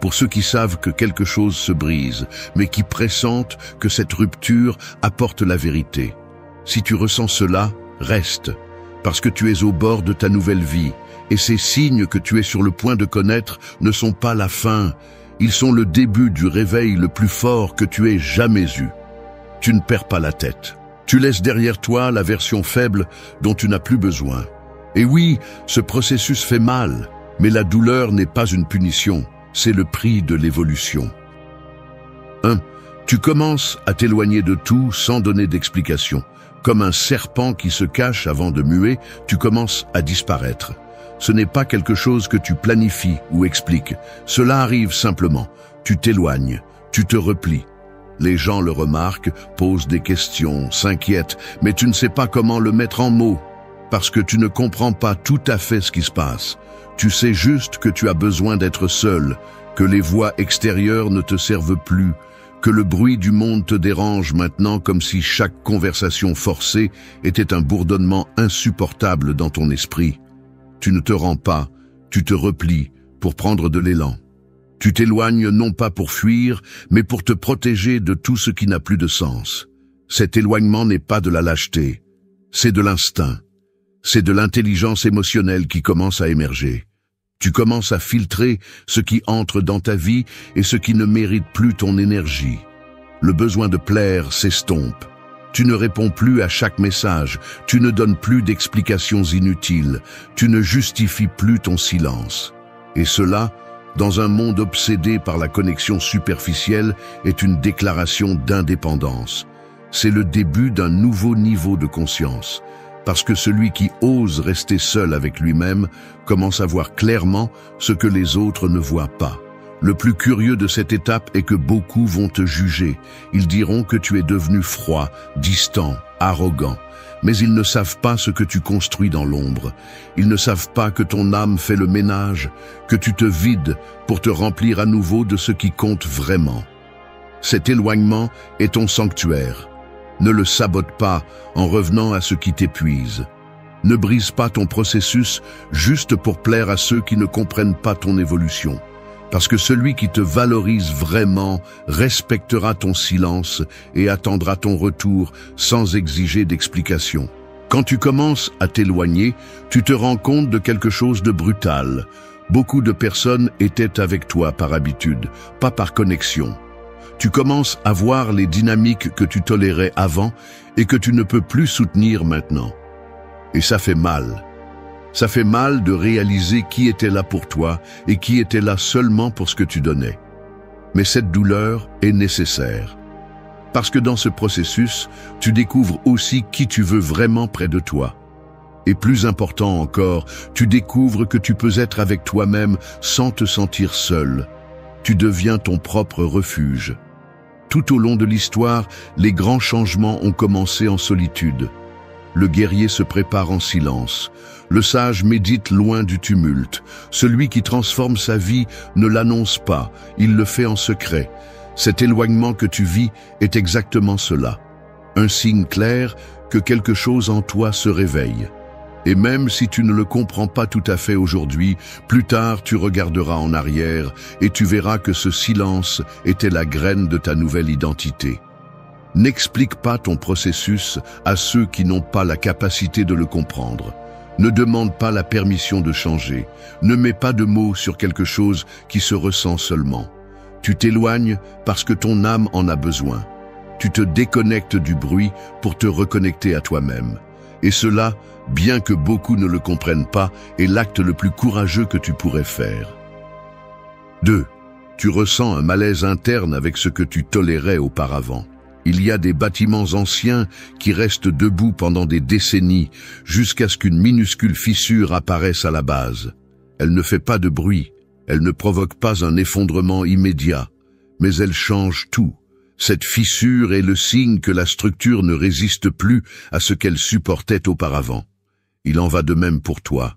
Speaker 1: pour ceux qui savent que quelque chose se brise, mais qui pressentent que cette rupture apporte la vérité. Si tu ressens cela, reste. Parce que tu es au bord de ta nouvelle vie, et ces signes que tu es sur le point de connaître ne sont pas la fin, ils sont le début du réveil le plus fort que tu aies jamais eu. Tu ne perds pas la tête. Tu laisses derrière toi la version faible dont tu n'as plus besoin. Et oui, ce processus fait mal, mais la douleur n'est pas une punition, c'est le prix de l'évolution. 1. Tu commences à t'éloigner de tout sans donner d'explication. Comme un serpent qui se cache avant de muer, tu commences à disparaître. Ce n'est pas quelque chose que tu planifies ou expliques. Cela arrive simplement. Tu t'éloignes, tu te replies. Les gens le remarquent, posent des questions, s'inquiètent, mais tu ne sais pas comment le mettre en mots, parce que tu ne comprends pas tout à fait ce qui se passe. Tu sais juste que tu as besoin d'être seul, que les voix extérieures ne te servent plus, que le bruit du monde te dérange maintenant comme si chaque conversation forcée était un bourdonnement insupportable dans ton esprit. Tu ne te rends pas, tu te replies pour prendre de l'élan. Tu t'éloignes non pas pour fuir, mais pour te protéger de tout ce qui n'a plus de sens. Cet éloignement n'est pas de la lâcheté, c'est de l'instinct. C'est de l'intelligence émotionnelle qui commence à émerger. Tu commences à filtrer ce qui entre dans ta vie et ce qui ne mérite plus ton énergie. Le besoin de plaire s'estompe. Tu ne réponds plus à chaque message, tu ne donnes plus d'explications inutiles, tu ne justifies plus ton silence. Et cela, dans un monde obsédé par la connexion superficielle, est une déclaration d'indépendance. C'est le début d'un nouveau niveau de conscience. Parce que celui qui ose rester seul avec lui-même commence à voir clairement ce que les autres ne voient pas. Le plus curieux de cette étape est que beaucoup vont te juger. Ils diront que tu es devenu froid, distant, arrogant. Mais ils ne savent pas ce que tu construis dans l'ombre. Ils ne savent pas que ton âme fait le ménage, que tu te vides pour te remplir à nouveau de ce qui compte vraiment. Cet éloignement est ton sanctuaire. Ne le sabote pas en revenant à ce qui t'épuise. Ne brise pas ton processus juste pour plaire à ceux qui ne comprennent pas ton évolution. Parce que celui qui te valorise vraiment respectera ton silence et attendra ton retour sans exiger d'explication. Quand tu commences à t'éloigner, tu te rends compte de quelque chose de brutal. Beaucoup de personnes étaient avec toi par habitude, pas par connexion. Tu commences à voir les dynamiques que tu tolérais avant et que tu ne peux plus soutenir maintenant. Et ça fait mal. Ça fait mal de réaliser qui était là pour toi et qui était là seulement pour ce que tu donnais. Mais cette douleur est nécessaire. Parce que dans ce processus, tu découvres aussi qui tu veux vraiment près de toi. Et plus important encore, tu découvres que tu peux être avec toi-même sans te sentir seul. Tu deviens ton propre refuge. Tout au long de l'histoire, les grands changements ont commencé en solitude. Le guerrier se prépare en silence. Le sage médite loin du tumulte. Celui qui transforme sa vie ne l'annonce pas, il le fait en secret. Cet éloignement que tu vis est exactement cela. Un signe clair que quelque chose en toi se réveille. Et même si tu ne le comprends pas tout à fait aujourd'hui, plus tard tu regarderas en arrière et tu verras que ce silence était la graine de ta nouvelle identité. N'explique pas ton processus à ceux qui n'ont pas la capacité de le comprendre. Ne demande pas la permission de changer. Ne mets pas de mots sur quelque chose qui se ressent seulement. Tu t'éloignes parce que ton âme en a besoin. Tu te déconnectes du bruit pour te reconnecter à toi-même. Et cela, bien que beaucoup ne le comprennent pas, est l'acte le plus courageux que tu pourrais faire. 2. Tu ressens un malaise interne avec ce que tu tolérais auparavant. Il y a des bâtiments anciens qui restent debout pendant des décennies jusqu'à ce qu'une minuscule fissure apparaisse à la base. Elle ne fait pas de bruit, elle ne provoque pas un effondrement immédiat, mais elle change tout. Cette fissure est le signe que la structure ne résiste plus à ce qu'elle supportait auparavant. Il en va de même pour toi.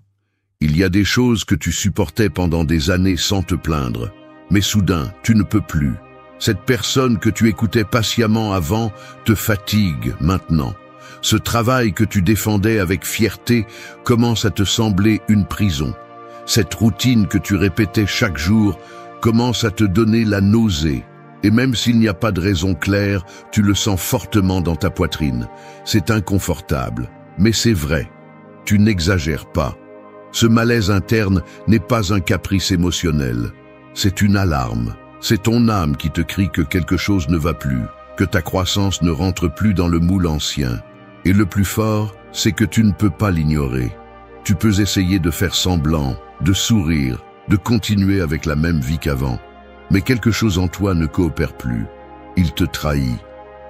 Speaker 1: Il y a des choses que tu supportais pendant des années sans te plaindre, mais soudain, tu ne peux plus. Cette personne que tu écoutais patiemment avant te fatigue maintenant. Ce travail que tu défendais avec fierté commence à te sembler une prison. Cette routine que tu répétais chaque jour commence à te donner la nausée. Et même s'il n'y a pas de raison claire, tu le sens fortement dans ta poitrine. C'est inconfortable, mais c'est vrai. Tu n'exagères pas. Ce malaise interne n'est pas un caprice émotionnel. C'est une alarme. C'est ton âme qui te crie que quelque chose ne va plus, que ta croissance ne rentre plus dans le moule ancien. Et le plus fort, c'est que tu ne peux pas l'ignorer. Tu peux essayer de faire semblant, de sourire, de continuer avec la même vie qu'avant. Mais quelque chose en toi ne coopère plus. Il te trahit.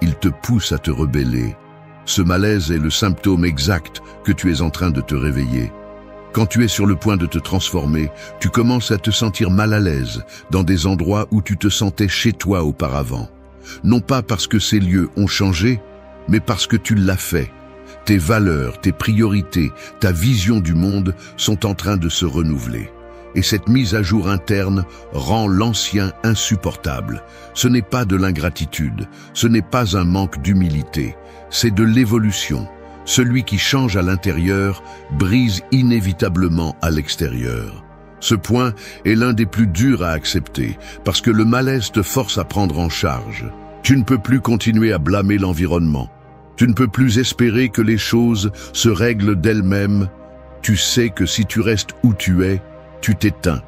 Speaker 1: Il te pousse à te rebeller. Ce malaise est le symptôme exact que tu es en train de te réveiller. Quand tu es sur le point de te transformer, tu commences à te sentir mal à l'aise dans des endroits où tu te sentais chez toi auparavant. Non pas parce que ces lieux ont changé, mais parce que tu l'as fait. Tes valeurs, tes priorités, ta vision du monde sont en train de se renouveler. Et cette mise à jour interne rend l'ancien insupportable. Ce n'est pas de l'ingratitude, ce n'est pas un manque d'humilité, c'est de l'évolution. Celui qui change à l'intérieur brise inévitablement à l'extérieur. Ce point est l'un des plus durs à accepter, parce que le malaise te force à prendre en charge. Tu ne peux plus continuer à blâmer l'environnement. Tu ne peux plus espérer que les choses se règlent d'elles-mêmes. Tu sais que si tu restes où tu es, tu t'éteins.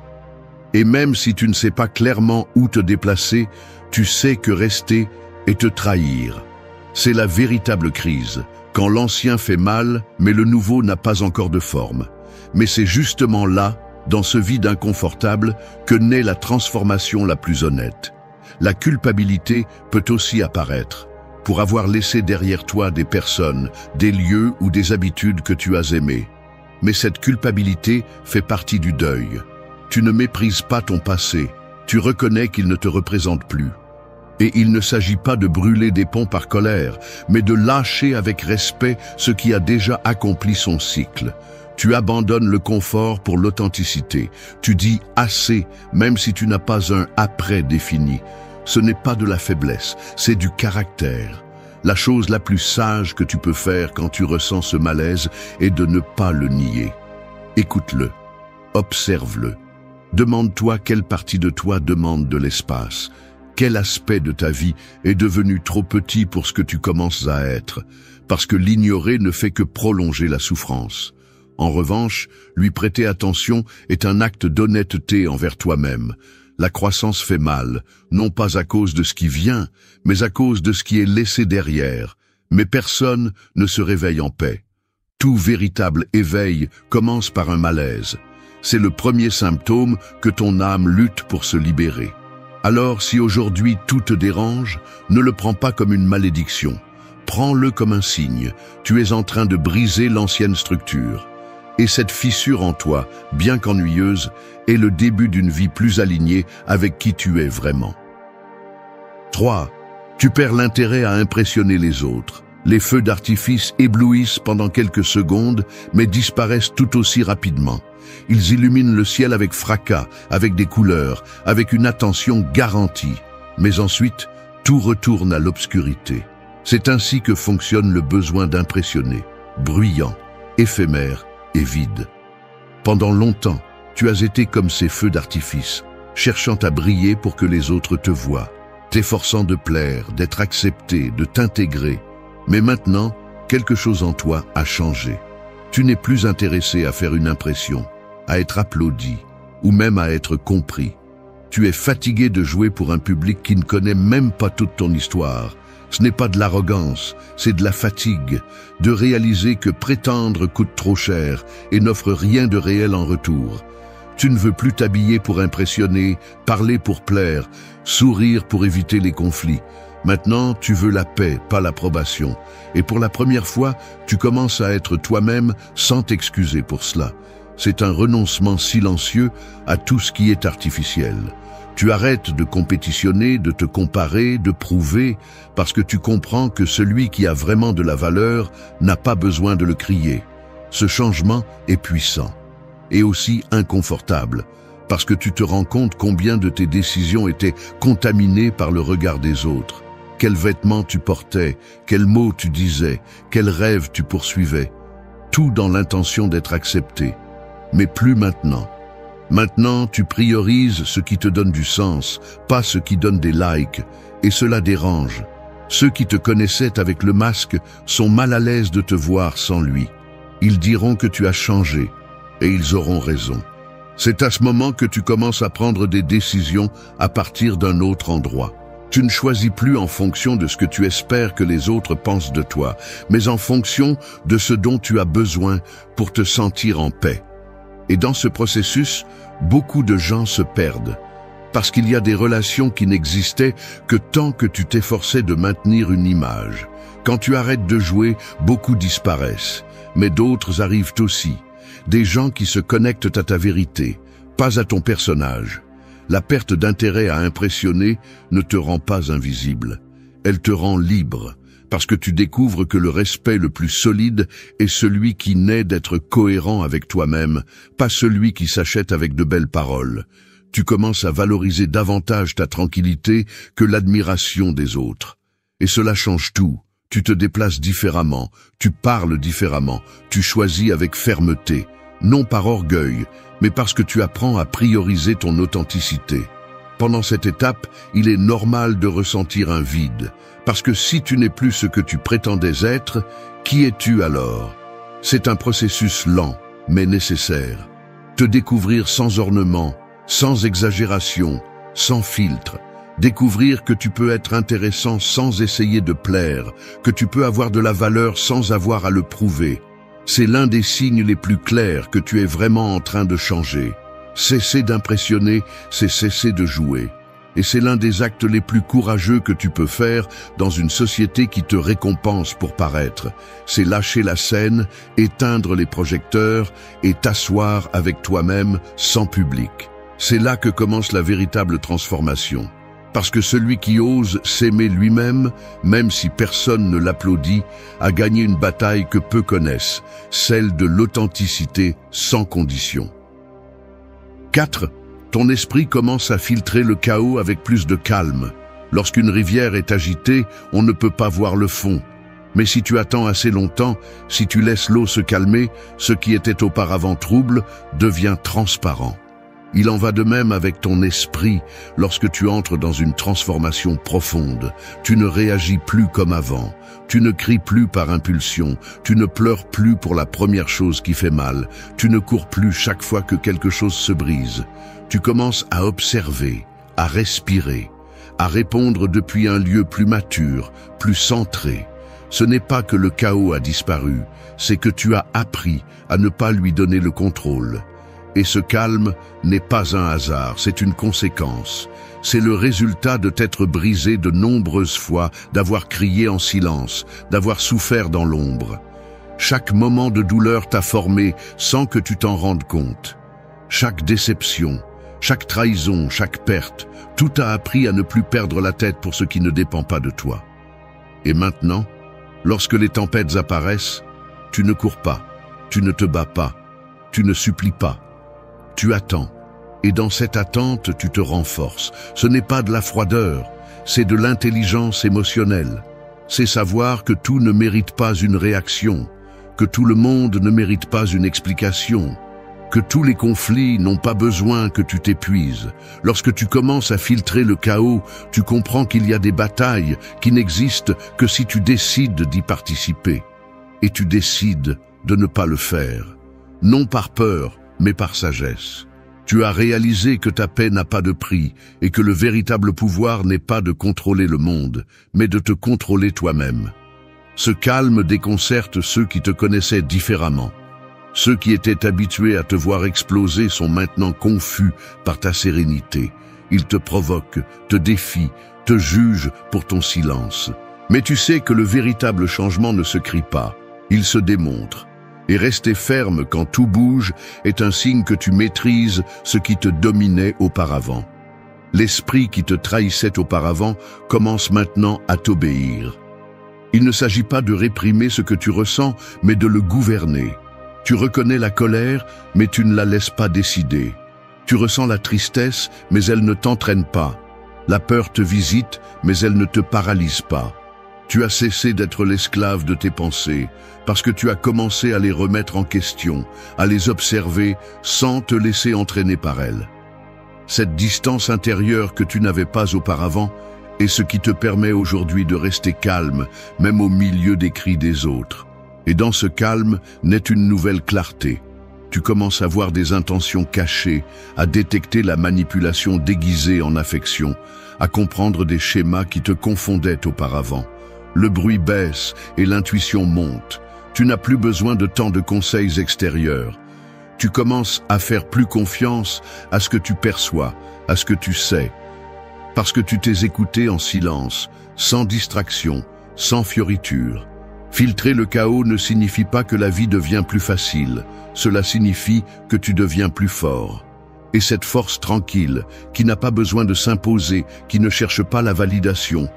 Speaker 1: Et même si tu ne sais pas clairement où te déplacer, tu sais que rester est te trahir. C'est la véritable crise, quand l'ancien fait mal, mais le nouveau n'a pas encore de forme. Mais c'est justement là, dans ce vide inconfortable, que naît la transformation la plus honnête. La culpabilité peut aussi apparaître, pour avoir laissé derrière toi des personnes, des lieux ou des habitudes que tu as aimées. Mais cette culpabilité fait partie du deuil. Tu ne méprises pas ton passé, tu reconnais qu'il ne te représente plus. Et il ne s'agit pas de brûler des ponts par colère, mais de lâcher avec respect ce qui a déjà accompli son cycle. Tu abandonnes le confort pour l'authenticité. Tu dis assez, même si tu n'as pas un après défini. Ce n'est pas de la faiblesse, c'est du caractère. La chose la plus sage que tu peux faire quand tu ressens ce malaise est de ne pas le nier. Écoute-le, observe-le. Demande-toi quelle partie de toi demande de l'espace. Quel aspect de ta vie est devenu trop petit pour ce que tu commences à être, parce que l'ignorer ne fait que prolonger la souffrance. En revanche, lui prêter attention est un acte d'honnêteté envers toi-même. La croissance fait mal, non pas à cause de ce qui vient, mais à cause de ce qui est laissé derrière. Mais personne ne se réveille en paix. Tout véritable éveil commence par un malaise. C'est le premier symptôme que ton âme lutte pour se libérer. Alors, si aujourd'hui tout te dérange, ne le prends pas comme une malédiction. Prends-le comme un signe. Tu es en train de briser l'ancienne structure. Et cette fissure en toi, bien qu'ennuyeuse, est le début d'une vie plus alignée avec qui tu es vraiment. 3. Tu perds l'intérêt à impressionner les autres. Les feux d'artifice éblouissent pendant quelques secondes, mais disparaissent tout aussi rapidement. Ils illuminent le ciel avec fracas, avec des couleurs, avec une attention garantie. Mais ensuite, tout retourne à l'obscurité. C'est ainsi que fonctionne le besoin d'impressionner, bruyant, éphémère et vide. Pendant longtemps, tu as été comme ces feux d'artifice, cherchant à briller pour que les autres te voient, t'efforçant de plaire, d'être accepté, de t'intégrer. Mais maintenant, quelque chose en toi a changé. Tu n'es plus intéressé à faire une impression, à être applaudi, ou même à être compris. Tu es fatigué de jouer pour un public qui ne connaît même pas toute ton histoire. Ce n'est pas de l'arrogance, c'est de la fatigue, de réaliser que prétendre coûte trop cher et n'offre rien de réel en retour. Tu ne veux plus t'habiller pour impressionner, parler pour plaire, sourire pour éviter les conflits. Maintenant, tu veux la paix, pas l'approbation. Et pour la première fois, tu commences à être toi-même sans t'excuser pour cela. C'est un renoncement silencieux à tout ce qui est artificiel. Tu arrêtes de compétitionner, de te comparer, de prouver, parce que tu comprends que celui qui a vraiment de la valeur n'a pas besoin de le crier. Ce changement est puissant et aussi inconfortable, parce que tu te rends compte combien de tes décisions étaient contaminées par le regard des autres. Quels vêtements tu portais, quels mots tu disais, quels rêves tu poursuivais. Tout dans l'intention d'être accepté. Mais plus maintenant. Maintenant, tu priorises ce qui te donne du sens, pas ce qui donne des likes, et cela dérange. Ceux qui te connaissaient avec le masque sont mal à l'aise de te voir sans lui. Ils diront que tu as changé, et ils auront raison. C'est à ce moment que tu commences à prendre des décisions à partir d'un autre endroit. Tu ne choisis plus en fonction de ce que tu espères que les autres pensent de toi, mais en fonction de ce dont tu as besoin pour te sentir en paix. Et dans ce processus, beaucoup de gens se perdent, parce qu'il y a des relations qui n'existaient que tant que tu t'efforçais de maintenir une image. Quand tu arrêtes de jouer, beaucoup disparaissent, mais d'autres arrivent aussi. Des gens qui se connectent à ta vérité, pas à ton personnage. La perte d'intérêt à impressionner ne te rend pas invisible. Elle te rend libre, parce que tu découvres que le respect le plus solide est celui qui naît d'être cohérent avec toi-même, pas celui qui s'achète avec de belles paroles. Tu commences à valoriser davantage ta tranquillité que l'admiration des autres. Et cela change tout. Tu te déplaces différemment, tu parles différemment, tu choisis avec fermeté, non par orgueil, mais parce que tu apprends à prioriser ton authenticité. Pendant cette étape, il est normal de ressentir un vide, parce que si tu n'es plus ce que tu prétendais être, qui es-tu alors? C'est un processus lent, mais nécessaire. te découvrir sans ornement, sans exagération, sans filtre. Découvrir que tu peux être intéressant sans essayer de plaire, que tu peux avoir de la valeur sans avoir à le prouver. C'est l'un des signes les plus clairs que tu es vraiment en train de changer. Cesser d'impressionner, c'est cesser de jouer. Et c'est l'un des actes les plus courageux que tu peux faire dans une société qui te récompense pour paraître. C'est lâcher la scène, éteindre les projecteurs et t'asseoir avec toi-même sans public. C'est là que commence la véritable transformation. Parce que celui qui ose s'aimer lui-même, même si personne ne l'applaudit, a gagné une bataille que peu connaissent, celle de l'authenticité sans condition. 4. Ton esprit commence à filtrer le chaos avec plus de calme. Lorsqu'une rivière est agitée, on ne peut pas voir le fond. Mais si tu attends assez longtemps, si tu laisses l'eau se calmer, ce qui était auparavant trouble devient transparent. Il en va de même avec ton esprit lorsque tu entres dans une transformation profonde. Tu ne réagis plus comme avant. Tu ne cries plus par impulsion. Tu ne pleures plus pour la première chose qui fait mal. Tu ne cours plus chaque fois que quelque chose se brise. Tu commences à observer, à respirer, à répondre depuis un lieu plus mature, plus centré. Ce n'est pas que le chaos a disparu, c'est que tu as appris à ne pas lui donner le contrôle. Et ce calme n'est pas un hasard, c'est une conséquence. C'est le résultat de t'être brisé de nombreuses fois, d'avoir crié en silence, d'avoir souffert dans l'ombre. Chaque moment de douleur t'a formé sans que tu t'en rendes compte. Chaque déception, chaque trahison, chaque perte, tout a appris à ne plus perdre la tête pour ce qui ne dépend pas de toi. Et maintenant, lorsque les tempêtes apparaissent, tu ne cours pas, tu ne te bats pas, tu ne supplies pas. Tu attends, et dans cette attente, tu te renforces. Ce n'est pas de la froideur, c'est de l'intelligence émotionnelle. C'est savoir que tout ne mérite pas une réaction, que tout le monde ne mérite pas une explication, que tous les conflits n'ont pas besoin que tu t'épuises. Lorsque tu commences à filtrer le chaos, tu comprends qu'il y a des batailles qui n'existent que si tu décides d'y participer. Et tu décides de ne pas le faire, non par peur, mais par sagesse. Tu as réalisé que ta paix n'a pas de prix et que le véritable pouvoir n'est pas de contrôler le monde, mais de te contrôler toi-même. Ce calme déconcerte ceux qui te connaissaient différemment. Ceux qui étaient habitués à te voir exploser sont maintenant confus par ta sérénité. Ils te provoquent, te défient, te jugent pour ton silence. Mais tu sais que le véritable changement ne se crie pas, il se démontre. Et rester ferme quand tout bouge est un signe que tu maîtrises ce qui te dominait auparavant. L'esprit qui te trahissait auparavant commence maintenant à t'obéir. Il ne s'agit pas de réprimer ce que tu ressens, mais de le gouverner. Tu reconnais la colère, mais tu ne la laisses pas décider. Tu ressens la tristesse, mais elle ne t'entraîne pas. La peur te visite, mais elle ne te paralyse pas. Tu as cessé d'être l'esclave de tes pensées, parce que tu as commencé à les remettre en question, à les observer sans te laisser entraîner par elles. Cette distance intérieure que tu n'avais pas auparavant est ce qui te permet aujourd'hui de rester calme, même au milieu des cris des autres. Et dans ce calme naît une nouvelle clarté. Tu commences à voir des intentions cachées, à détecter la manipulation déguisée en affection, à comprendre des schémas qui te confondaient auparavant. Le bruit baisse et l'intuition monte. Tu n'as plus besoin de tant de conseils extérieurs. Tu commences à faire plus confiance à ce que tu perçois, à ce que tu sais. Parce que tu t'es écouté en silence, sans distraction, sans fioriture. Filtrer le chaos ne signifie pas que la vie devient plus facile. Cela signifie que tu deviens plus fort. Et cette force tranquille, qui n'a pas besoin de s'imposer, qui ne cherche pas la validation,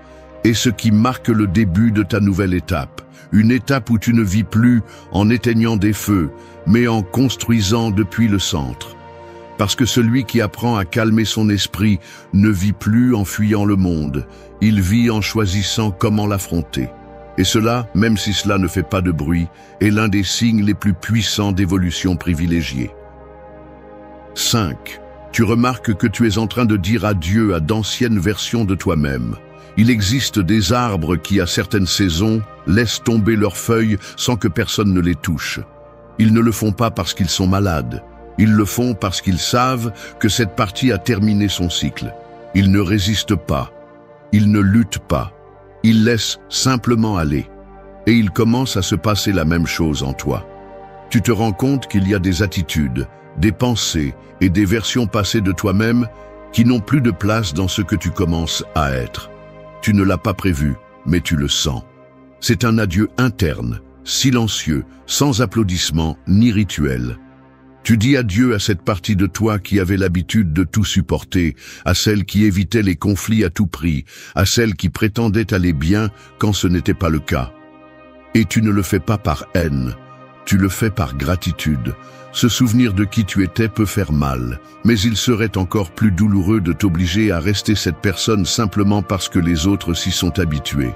Speaker 1: est ce qui marque le début de ta nouvelle étape. Une étape où tu ne vis plus en éteignant des feux, mais en construisant depuis le centre. Parce que celui qui apprend à calmer son esprit ne vit plus en fuyant le monde, il vit en choisissant comment l'affronter. Et cela, même si cela ne fait pas de bruit, est l'un des signes les plus puissants d'évolution privilégiée. 5. Tu remarques que tu es en train de dire adieu à d'anciennes versions de toi-même. Il existe des arbres qui, à certaines saisons, laissent tomber leurs feuilles sans que personne ne les touche. Ils ne le font pas parce qu'ils sont malades, Ils le font parce qu'ils savent que cette partie a terminé son cycle. Ils ne résistent pas. Ils ne luttent pas. Ils laissent simplement aller. Et il commence à se passer la même chose en toi. Tu te rends compte qu'il y a des attitudes, des pensées et des versions passées de toi-même qui n'ont plus de place dans ce que tu commences à être. Tu ne l'as pas prévu, mais tu le sens. C'est un adieu interne, silencieux, sans applaudissements ni rituel. Tu dis adieu à cette partie de toi qui avait l'habitude de tout supporter, à celle qui évitait les conflits à tout prix, à celle qui prétendait aller bien quand ce n'était pas le cas. Et tu ne le fais pas par haine, tu le fais par gratitude. Se souvenir de qui tu étais peut faire mal, mais il serait encore plus douloureux de t'obliger à rester cette personne simplement parce que les autres s'y sont habitués.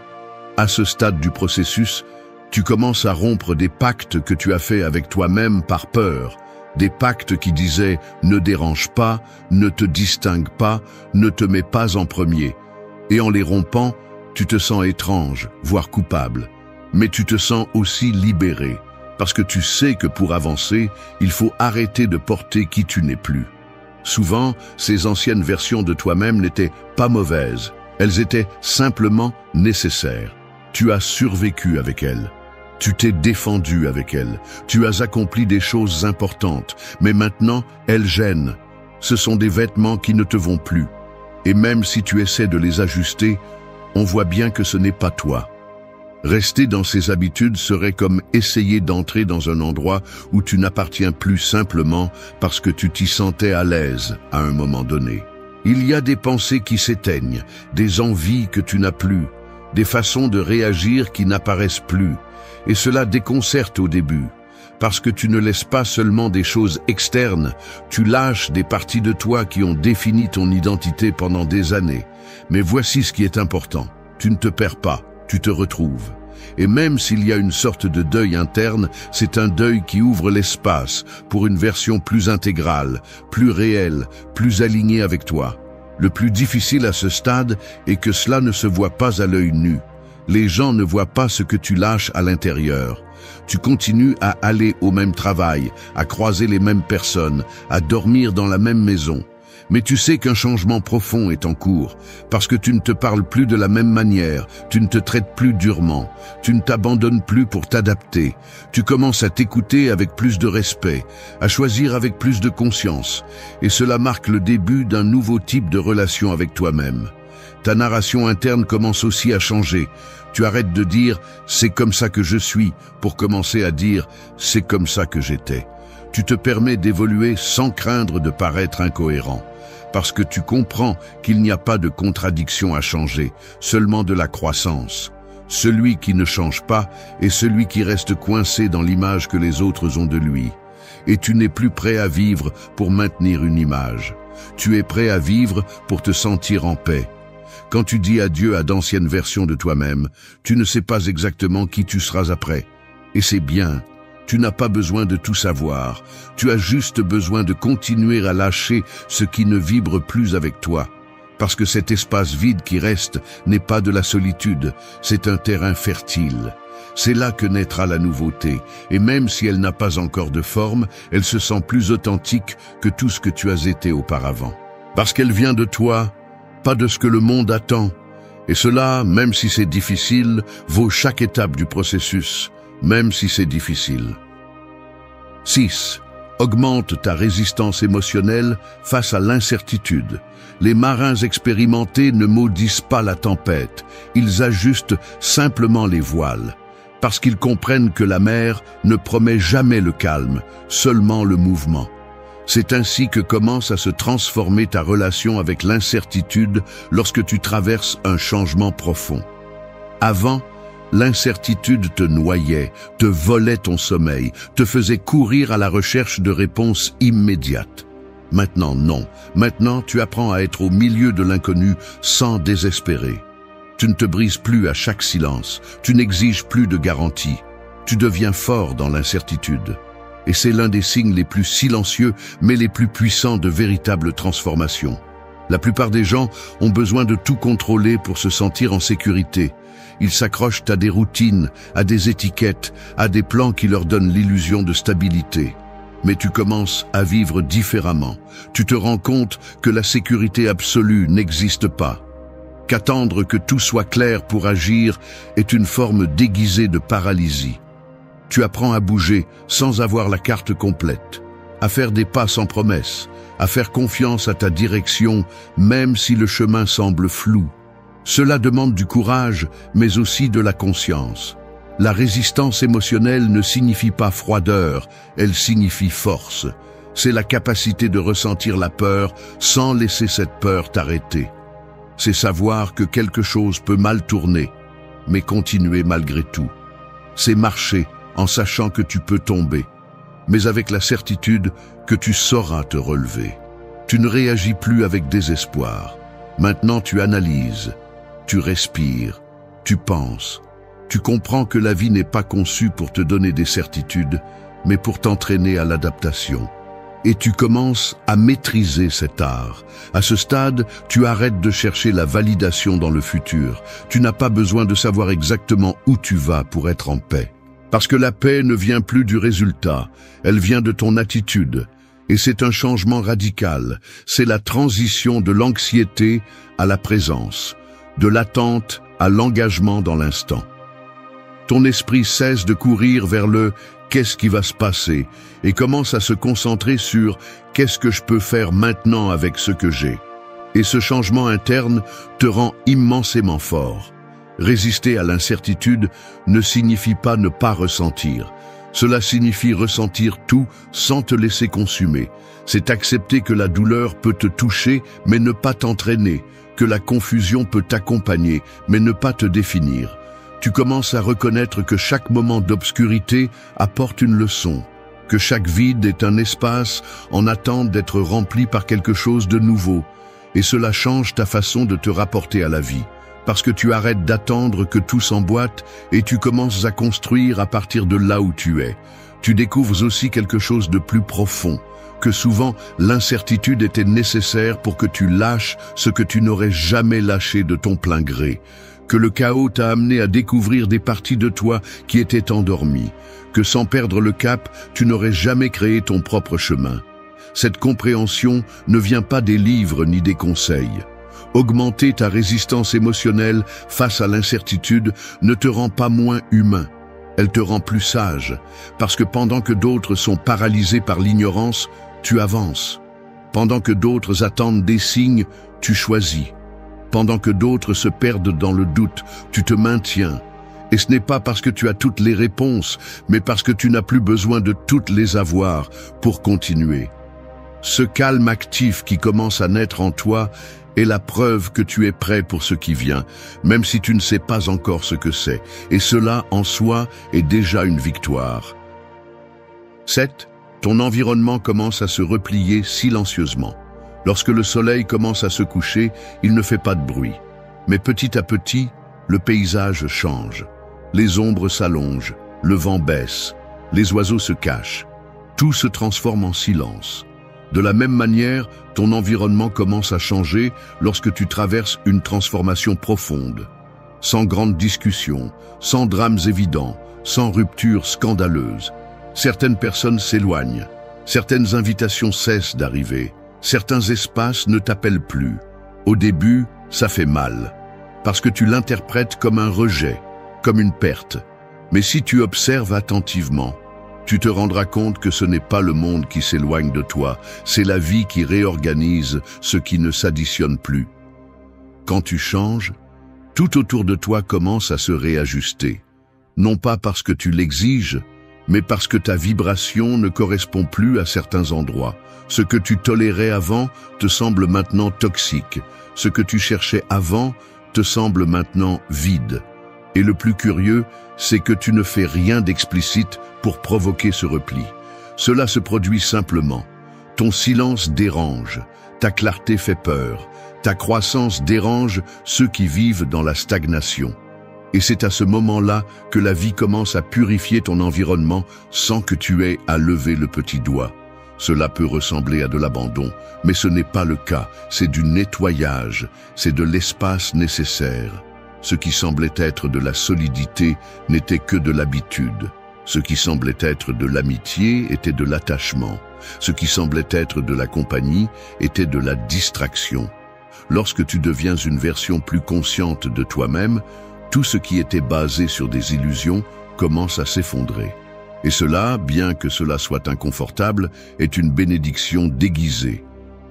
Speaker 1: À ce stade du processus, tu commences à rompre des pactes que tu as faits avec toi-même par peur, des pactes qui disaient « ne dérange pas, ne te distingue pas, ne te mets pas en premier ». Et en les rompant, tu te sens étrange, voire coupable. Mais tu te sens aussi libéré, parce que tu sais que pour avancer, il faut arrêter de porter qui tu n'es plus. Souvent, ces anciennes versions de toi-même n'étaient pas mauvaises, elles étaient simplement nécessaires. Tu as survécu avec elles. Tu t'es défendu avec elles. Tu as accompli des choses importantes, mais maintenant, elles gênent. Ce sont des vêtements qui ne te vont plus. Et même si tu essaies de les ajuster, on voit bien que ce n'est pas toi. Rester dans ces habitudes serait comme essayer d'entrer dans un endroit où tu n'appartiens plus simplement parce que tu t'y sentais à l'aise à un moment donné. Il y a des pensées qui s'éteignent, des envies que tu n'as plus, des façons de réagir qui n'apparaissent plus. Et cela déconcerte au début, parce que tu ne laisses pas seulement des choses externes, tu lâches des parties de toi qui ont défini ton identité pendant des années. Mais voici ce qui est important, tu ne te perds pas, tu te retrouves. Et même s'il y a une sorte de deuil interne, c'est un deuil qui ouvre l'espace pour une version plus intégrale, plus réelle, plus alignée avec toi. Le plus difficile à ce stade est que cela ne se voit pas à l'œil nu. Les gens ne voient pas ce que tu lâches à l'intérieur. Tu continues à aller au même travail, à croiser les mêmes personnes, à dormir dans la même maison. Mais tu sais qu'un changement profond est en cours, parce que tu ne te parles plus de la même manière, tu ne te traites plus durement, tu ne t'abandonnes plus pour t'adapter. Tu commences à t'écouter avec plus de respect, à choisir avec plus de conscience. Et cela marque le début d'un nouveau type de relation avec toi-même. Ta narration interne commence aussi à changer. Tu arrêtes de dire « c'est comme ça que je suis » pour commencer à dire « c'est comme ça que j'étais ». Tu te permets d'évoluer sans craindre de paraître incohérent, parce que tu comprends qu'il n'y a pas de contradiction à changer, seulement de la croissance. Celui qui ne change pas est celui qui reste coincé dans l'image que les autres ont de lui. Et tu n'es plus prêt à vivre pour maintenir une image. Tu es prêt à vivre pour te sentir en paix. Quand tu dis adieu à d'anciennes versions de toi-même, tu ne sais pas exactement qui tu seras après. Et c'est bien. Tu n'as pas besoin de tout savoir. Tu as juste besoin de continuer à lâcher ce qui ne vibre plus avec toi. Parce que cet espace vide qui reste n'est pas de la solitude, c'est un terrain fertile. C'est là que naîtra la nouveauté. Et même si elle n'a pas encore de forme, elle se sent plus authentique que tout ce que tu as été auparavant. Parce qu'elle vient de toi, pas de ce que le monde attend. Et cela, même si c'est difficile, vaut chaque étape du processus, même si c'est difficile. 6. Augmente ta résistance émotionnelle face à l'incertitude. Les marins expérimentés ne maudissent pas la tempête, ils ajustent simplement les voiles, parce qu'ils comprennent que la mer ne promet jamais le calme, seulement le mouvement. C'est ainsi que commence à se transformer ta relation avec l'incertitude lorsque tu traverses un changement profond. Avant, l'incertitude te noyait, te volait ton sommeil, te faisait courir à la recherche de réponses immédiates. Maintenant, non. Maintenant, tu apprends à être au milieu de l'inconnu sans désespérer. Tu ne te brises plus à chaque silence, tu n'exiges plus de garanties. Tu deviens fort dans l'incertitude. Et c'est l'un des signes les plus silencieux, mais les plus puissants de véritable transformation. La plupart des gens ont besoin de tout contrôler pour se sentir en sécurité. Ils s'accrochent à des routines, à des étiquettes, à des plans qui leur donnent l'illusion de stabilité. Mais tu commences à vivre différemment. Tu te rends compte que la sécurité absolue n'existe pas. Qu'attendre que tout soit clair pour agir est une forme déguisée de paralysie. Tu apprends à bouger sans avoir la carte complète, à faire des pas sans promesse, à faire confiance à ta direction même si le chemin semble flou. Cela demande du courage, mais aussi de la conscience. La résistance émotionnelle ne signifie pas froideur, elle signifie force. C'est la capacité de ressentir la peur sans laisser cette peur t'arrêter. C'est savoir que quelque chose peut mal tourner, mais continuer malgré tout. C'est marcher en sachant que tu peux tomber, mais avec la certitude que tu sauras te relever. Tu ne réagis plus avec désespoir. Maintenant tu analyses, tu respires, tu penses. Tu comprends que la vie n'est pas conçue pour te donner des certitudes, mais pour t'entraîner à l'adaptation. Et tu commences à maîtriser cet art. À ce stade, tu arrêtes de chercher la validation dans le futur. Tu n'as pas besoin de savoir exactement où tu vas pour être en paix. Parce que la paix ne vient plus du résultat, elle vient de ton attitude. Et c'est un changement radical. C'est la transition de l'anxiété à la présence, de l'attente à l'engagement dans l'instant. Ton esprit cesse de courir vers le « qu'est-ce qui va se passer ?» et commence à se concentrer sur « qu'est-ce que je peux faire maintenant avec ce que j'ai ?» Et ce changement interne te rend immensément fort. Résister à l'incertitude ne signifie pas ne pas ressentir. Cela signifie ressentir tout sans te laisser consumer. C'est accepter que la douleur peut te toucher mais ne pas t'entraîner, que la confusion peut t'accompagner mais ne pas te définir. Tu commences à reconnaître que chaque moment d'obscurité apporte une leçon, que chaque vide est un espace en attente d'être rempli par quelque chose de nouveau, et cela change ta façon de te rapporter à la vie, parce que tu arrêtes d'attendre que tout s'emboîte et tu commences à construire à partir de là où tu es. Tu découvres aussi quelque chose de plus profond, que souvent l'incertitude était nécessaire pour que tu lâches ce que tu n'aurais jamais lâché de ton plein gré, que le chaos t'a amené à découvrir des parties de toi qui étaient endormies, que sans perdre le cap, tu n'aurais jamais créé ton propre chemin. Cette compréhension ne vient pas des livres ni des conseils. Augmenter ta résistance émotionnelle face à l'incertitude ne te rend pas moins humain. Elle te rend plus sage, parce que pendant que d'autres sont paralysés par l'ignorance, tu avances. Pendant que d'autres attendent des signes, tu choisis. Pendant que d'autres se perdent dans le doute, tu te maintiens. Et ce n'est pas parce que tu as toutes les réponses, mais parce que tu n'as plus besoin de toutes les avoir pour continuer. Ce calme actif qui commence à naître en toi est la preuve que tu es prêt pour ce qui vient, même si tu ne sais pas encore ce que c'est. Et cela, en soi, est déjà une victoire. 7. Ton environnement commence à se replier silencieusement. Lorsque le soleil commence à se coucher, il ne fait pas de bruit. Mais petit à petit, le paysage change. Les ombres s'allongent, le vent baisse, les oiseaux se cachent. Tout se transforme en silence. De la même manière, ton environnement commence à changer lorsque tu traverses une transformation profonde. Sans grande discussion, sans drames évidents, sans ruptures scandaleuses. Certaines personnes s'éloignent, certaines invitations cessent d'arriver. Certains espaces ne t'appellent plus. Au début, ça fait mal, parce que tu l'interprètes comme un rejet, comme une perte. Mais si tu observes attentivement, tu te rendras compte que ce n'est pas le monde qui s'éloigne de toi, c'est la vie qui réorganise ce qui ne s'additionne plus. Quand tu changes, tout autour de toi commence à se réajuster. Non pas parce que tu l'exiges, mais parce que ta vibration ne correspond plus à certains endroits. Ce que tu tolérais avant te semble maintenant toxique. Ce que tu cherchais avant te semble maintenant vide. Et le plus curieux, c'est que tu ne fais rien d'explicite pour provoquer ce repli. Cela se produit simplement. Ton silence dérange, ta clarté fait peur, ta croissance dérange ceux qui vivent dans la stagnation. Et c'est à ce moment-là que la vie commence à purifier ton environnement sans que tu aies à lever le petit doigt. Cela peut ressembler à de l'abandon, mais ce n'est pas le cas, c'est du nettoyage, c'est de l'espace nécessaire. Ce qui semblait être de la solidité n'était que de l'habitude. Ce qui semblait être de l'amitié était de l'attachement. Ce qui semblait être de la compagnie était de la distraction. Lorsque tu deviens une version plus consciente de toi-même, tout ce qui était basé sur des illusions commence à s'effondrer. Et cela, bien que cela soit inconfortable, est une bénédiction déguisée.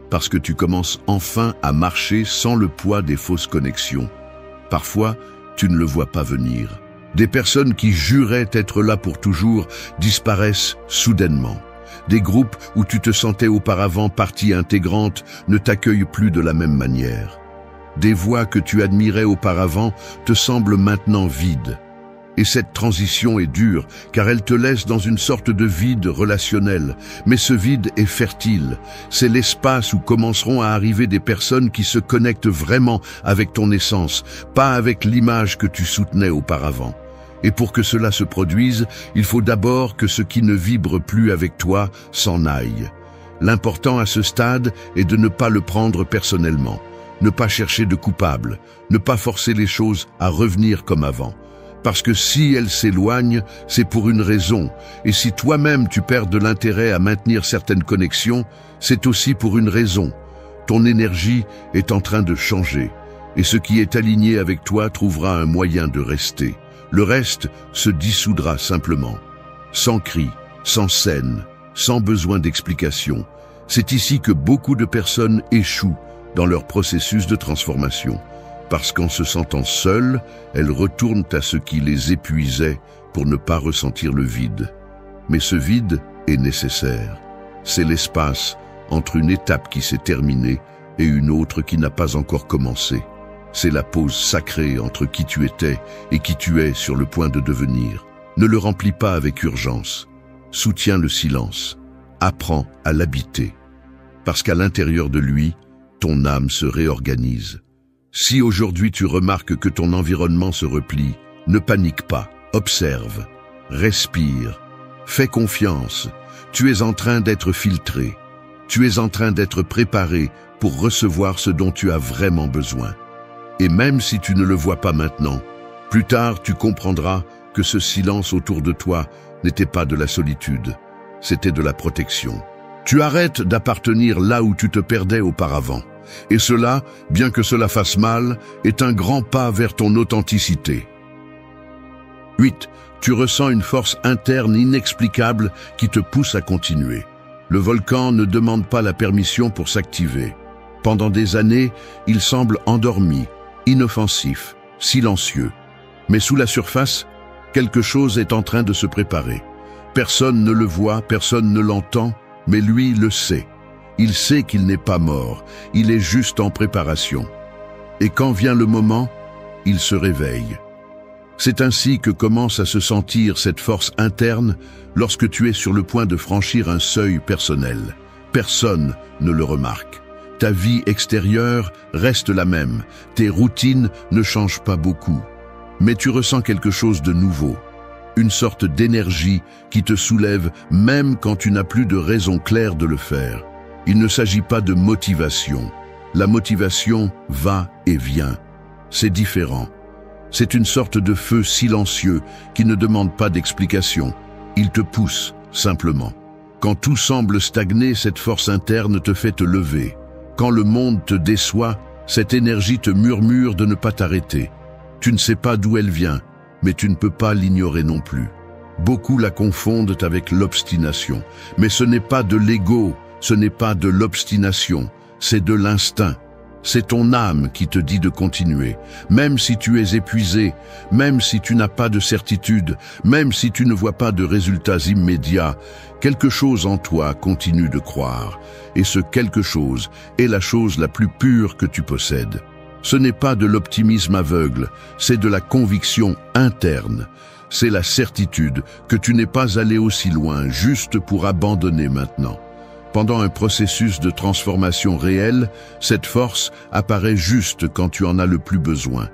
Speaker 1: Parce que tu commences enfin à marcher sans le poids des fausses connexions. Parfois, tu ne le vois pas venir. Des personnes qui juraient être là pour toujours disparaissent soudainement. Des groupes où tu te sentais auparavant partie intégrante ne t'accueillent plus de la même manière. Des voix que tu admirais auparavant te semblent maintenant vides. Et cette transition est dure, car elle te laisse dans une sorte de vide relationnel. Mais ce vide est fertile. C'est l'espace où commenceront à arriver des personnes qui se connectent vraiment avec ton essence, pas avec l'image que tu soutenais auparavant. Et pour que cela se produise, il faut d'abord que ce qui ne vibre plus avec toi s'en aille. L'important à ce stade est de ne pas le prendre personnellement, ne pas chercher de coupable, ne pas forcer les choses à revenir comme avant. Parce que si elles s'éloignent, c'est pour une raison. Et si toi-même tu perds de l'intérêt à maintenir certaines connexions, c'est aussi pour une raison. Ton énergie est en train de changer. Et ce qui est aligné avec toi trouvera un moyen de rester. Le reste se dissoudra simplement. Sans cri, sans scène, sans besoin d'explication. C'est ici que beaucoup de personnes échouent dans leur processus de transformation. Parce qu'en se sentant seules, elles retournent à ce qui les épuisait pour ne pas ressentir le vide. Mais ce vide est nécessaire. C'est l'espace entre une étape qui s'est terminée et une autre qui n'a pas encore commencé. C'est la pause sacrée entre qui tu étais et qui tu es sur le point de devenir. Ne le remplis pas avec urgence. Soutiens le silence. Apprends à l'habiter. Parce qu'à l'intérieur de lui, ton âme se réorganise. Si aujourd'hui tu remarques que ton environnement se replie, ne panique pas, observe, respire, fais confiance. Tu es en train d'être filtré. Tu es en train d'être préparé pour recevoir ce dont tu as vraiment besoin. Et même si tu ne le vois pas maintenant, plus tard tu comprendras que ce silence autour de toi n'était pas de la solitude, c'était de la protection. Tu arrêtes d'appartenir là où tu te perdais auparavant. Et cela, bien que cela fasse mal, est un grand pas vers ton authenticité. 8. Tu ressens une force interne inexplicable qui te pousse à continuer. Le volcan ne demande pas la permission pour s'activer. Pendant des années, il semble endormi, inoffensif, silencieux. Mais sous la surface, quelque chose est en train de se préparer. Personne ne le voit, personne ne l'entend, mais lui le sait. Il sait qu'il n'est pas mort, il est juste en préparation. Et quand vient le moment, il se réveille. C'est ainsi que commence à se sentir cette force interne lorsque tu es sur le point de franchir un seuil personnel. Personne ne le remarque. Ta vie extérieure reste la même, tes routines ne changent pas beaucoup. Mais tu ressens quelque chose de nouveau, une sorte d'énergie qui te soulève même quand tu n'as plus de raison claire de le faire. Il ne s'agit pas de motivation. La motivation va et vient. C'est différent. C'est une sorte de feu silencieux qui ne demande pas d'explication. Il te pousse, simplement. Quand tout semble stagner, cette force interne te fait te lever. Quand le monde te déçoit, cette énergie te murmure de ne pas t'arrêter. Tu ne sais pas d'où elle vient, mais tu ne peux pas l'ignorer non plus. Beaucoup la confondent avec l'obstination. Mais ce n'est pas de l'ego. Ce n'est pas de l'obstination, c'est de l'instinct. C'est ton âme qui te dit de continuer, même si tu es épuisé, même si tu n'as pas de certitude, même si tu ne vois pas de résultats immédiats. Quelque chose en toi continue de croire, et ce quelque chose est la chose la plus pure que tu possèdes. Ce n'est pas de l'optimisme aveugle, c'est de la conviction interne. C'est la certitude que tu n'es pas allé aussi loin juste pour abandonner maintenant. Pendant un processus de transformation réelle, cette force apparaît juste quand tu en as le plus besoin.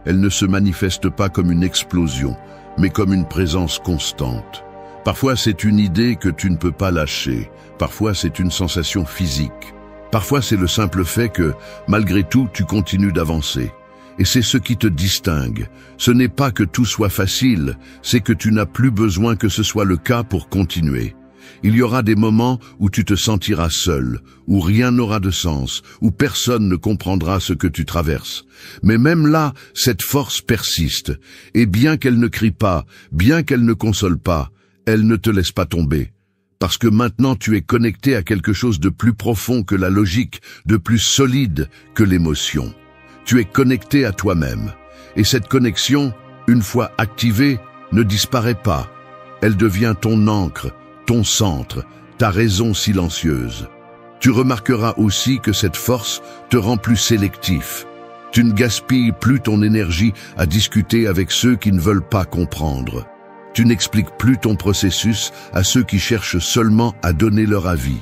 Speaker 1: Elle ne se manifeste pas comme une explosion, mais comme une présence constante. Parfois c'est une idée que tu ne peux pas lâcher, parfois c'est une sensation physique. Parfois c'est le simple fait que, malgré tout, tu continues d'avancer. Et c'est ce qui te distingue. Ce n'est pas que tout soit facile, c'est que tu n'as plus besoin que ce soit le cas pour continuer. Il y aura des moments où tu te sentiras seul, où rien n'aura de sens, où personne ne comprendra ce que tu traverses. Mais même là, cette force persiste, et bien qu'elle ne crie pas, bien qu'elle ne console pas, elle ne te laisse pas tomber. Parce que maintenant tu es connecté à quelque chose de plus profond que la logique, de plus solide que l'émotion. Tu es connecté à toi-même. Et cette connexion, une fois activée, ne disparaît pas. Elle devient ton ancre, ton centre, ta raison silencieuse. Tu remarqueras aussi que cette force te rend plus sélectif. Tu ne gaspilles plus ton énergie à discuter avec ceux qui ne veulent pas comprendre. Tu n'expliques plus ton processus à ceux qui cherchent seulement à donner leur avis.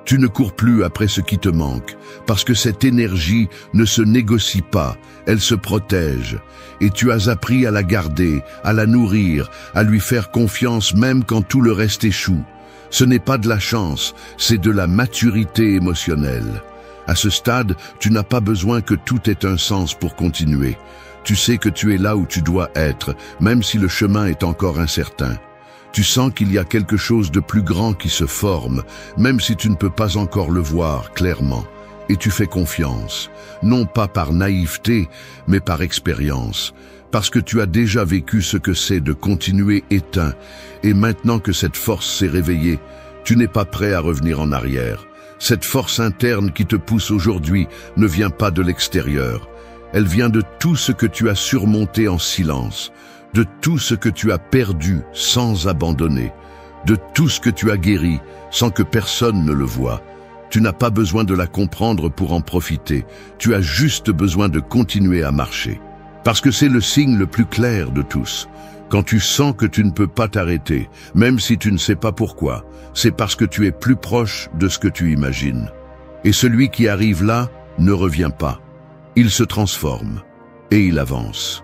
Speaker 1: Tu ne cours plus après ce qui te manque, parce que cette énergie ne se négocie pas, elle se protège. Et tu as appris à la garder, à la nourrir, à lui faire confiance même quand tout le reste échoue. Ce n'est pas de la chance, c'est de la maturité émotionnelle. À ce stade, tu n'as pas besoin que tout ait un sens pour continuer. Tu sais que tu es là où tu dois être, même si le chemin est encore incertain. Tu sens qu'il y a quelque chose de plus grand qui se forme, même si tu ne peux pas encore le voir clairement. Et tu fais confiance, non pas par naïveté, mais par expérience. Parce que tu as déjà vécu ce que c'est de continuer éteint. Et maintenant que cette force s'est réveillée, tu n'es pas prêt à revenir en arrière. Cette force interne qui te pousse aujourd'hui ne vient pas de l'extérieur. Elle vient de tout ce que tu as surmonté en silence, de tout ce que tu as perdu sans abandonner, de tout ce que tu as guéri sans que personne ne le voie. Tu n'as pas besoin de la comprendre pour en profiter, tu as juste besoin de continuer à marcher. Parce que c'est le signe le plus clair de tous. Quand tu sens que tu ne peux pas t'arrêter, même si tu ne sais pas pourquoi, c'est parce que tu es plus proche de ce que tu imagines. Et celui qui arrive là ne revient pas. Il se transforme et il avance.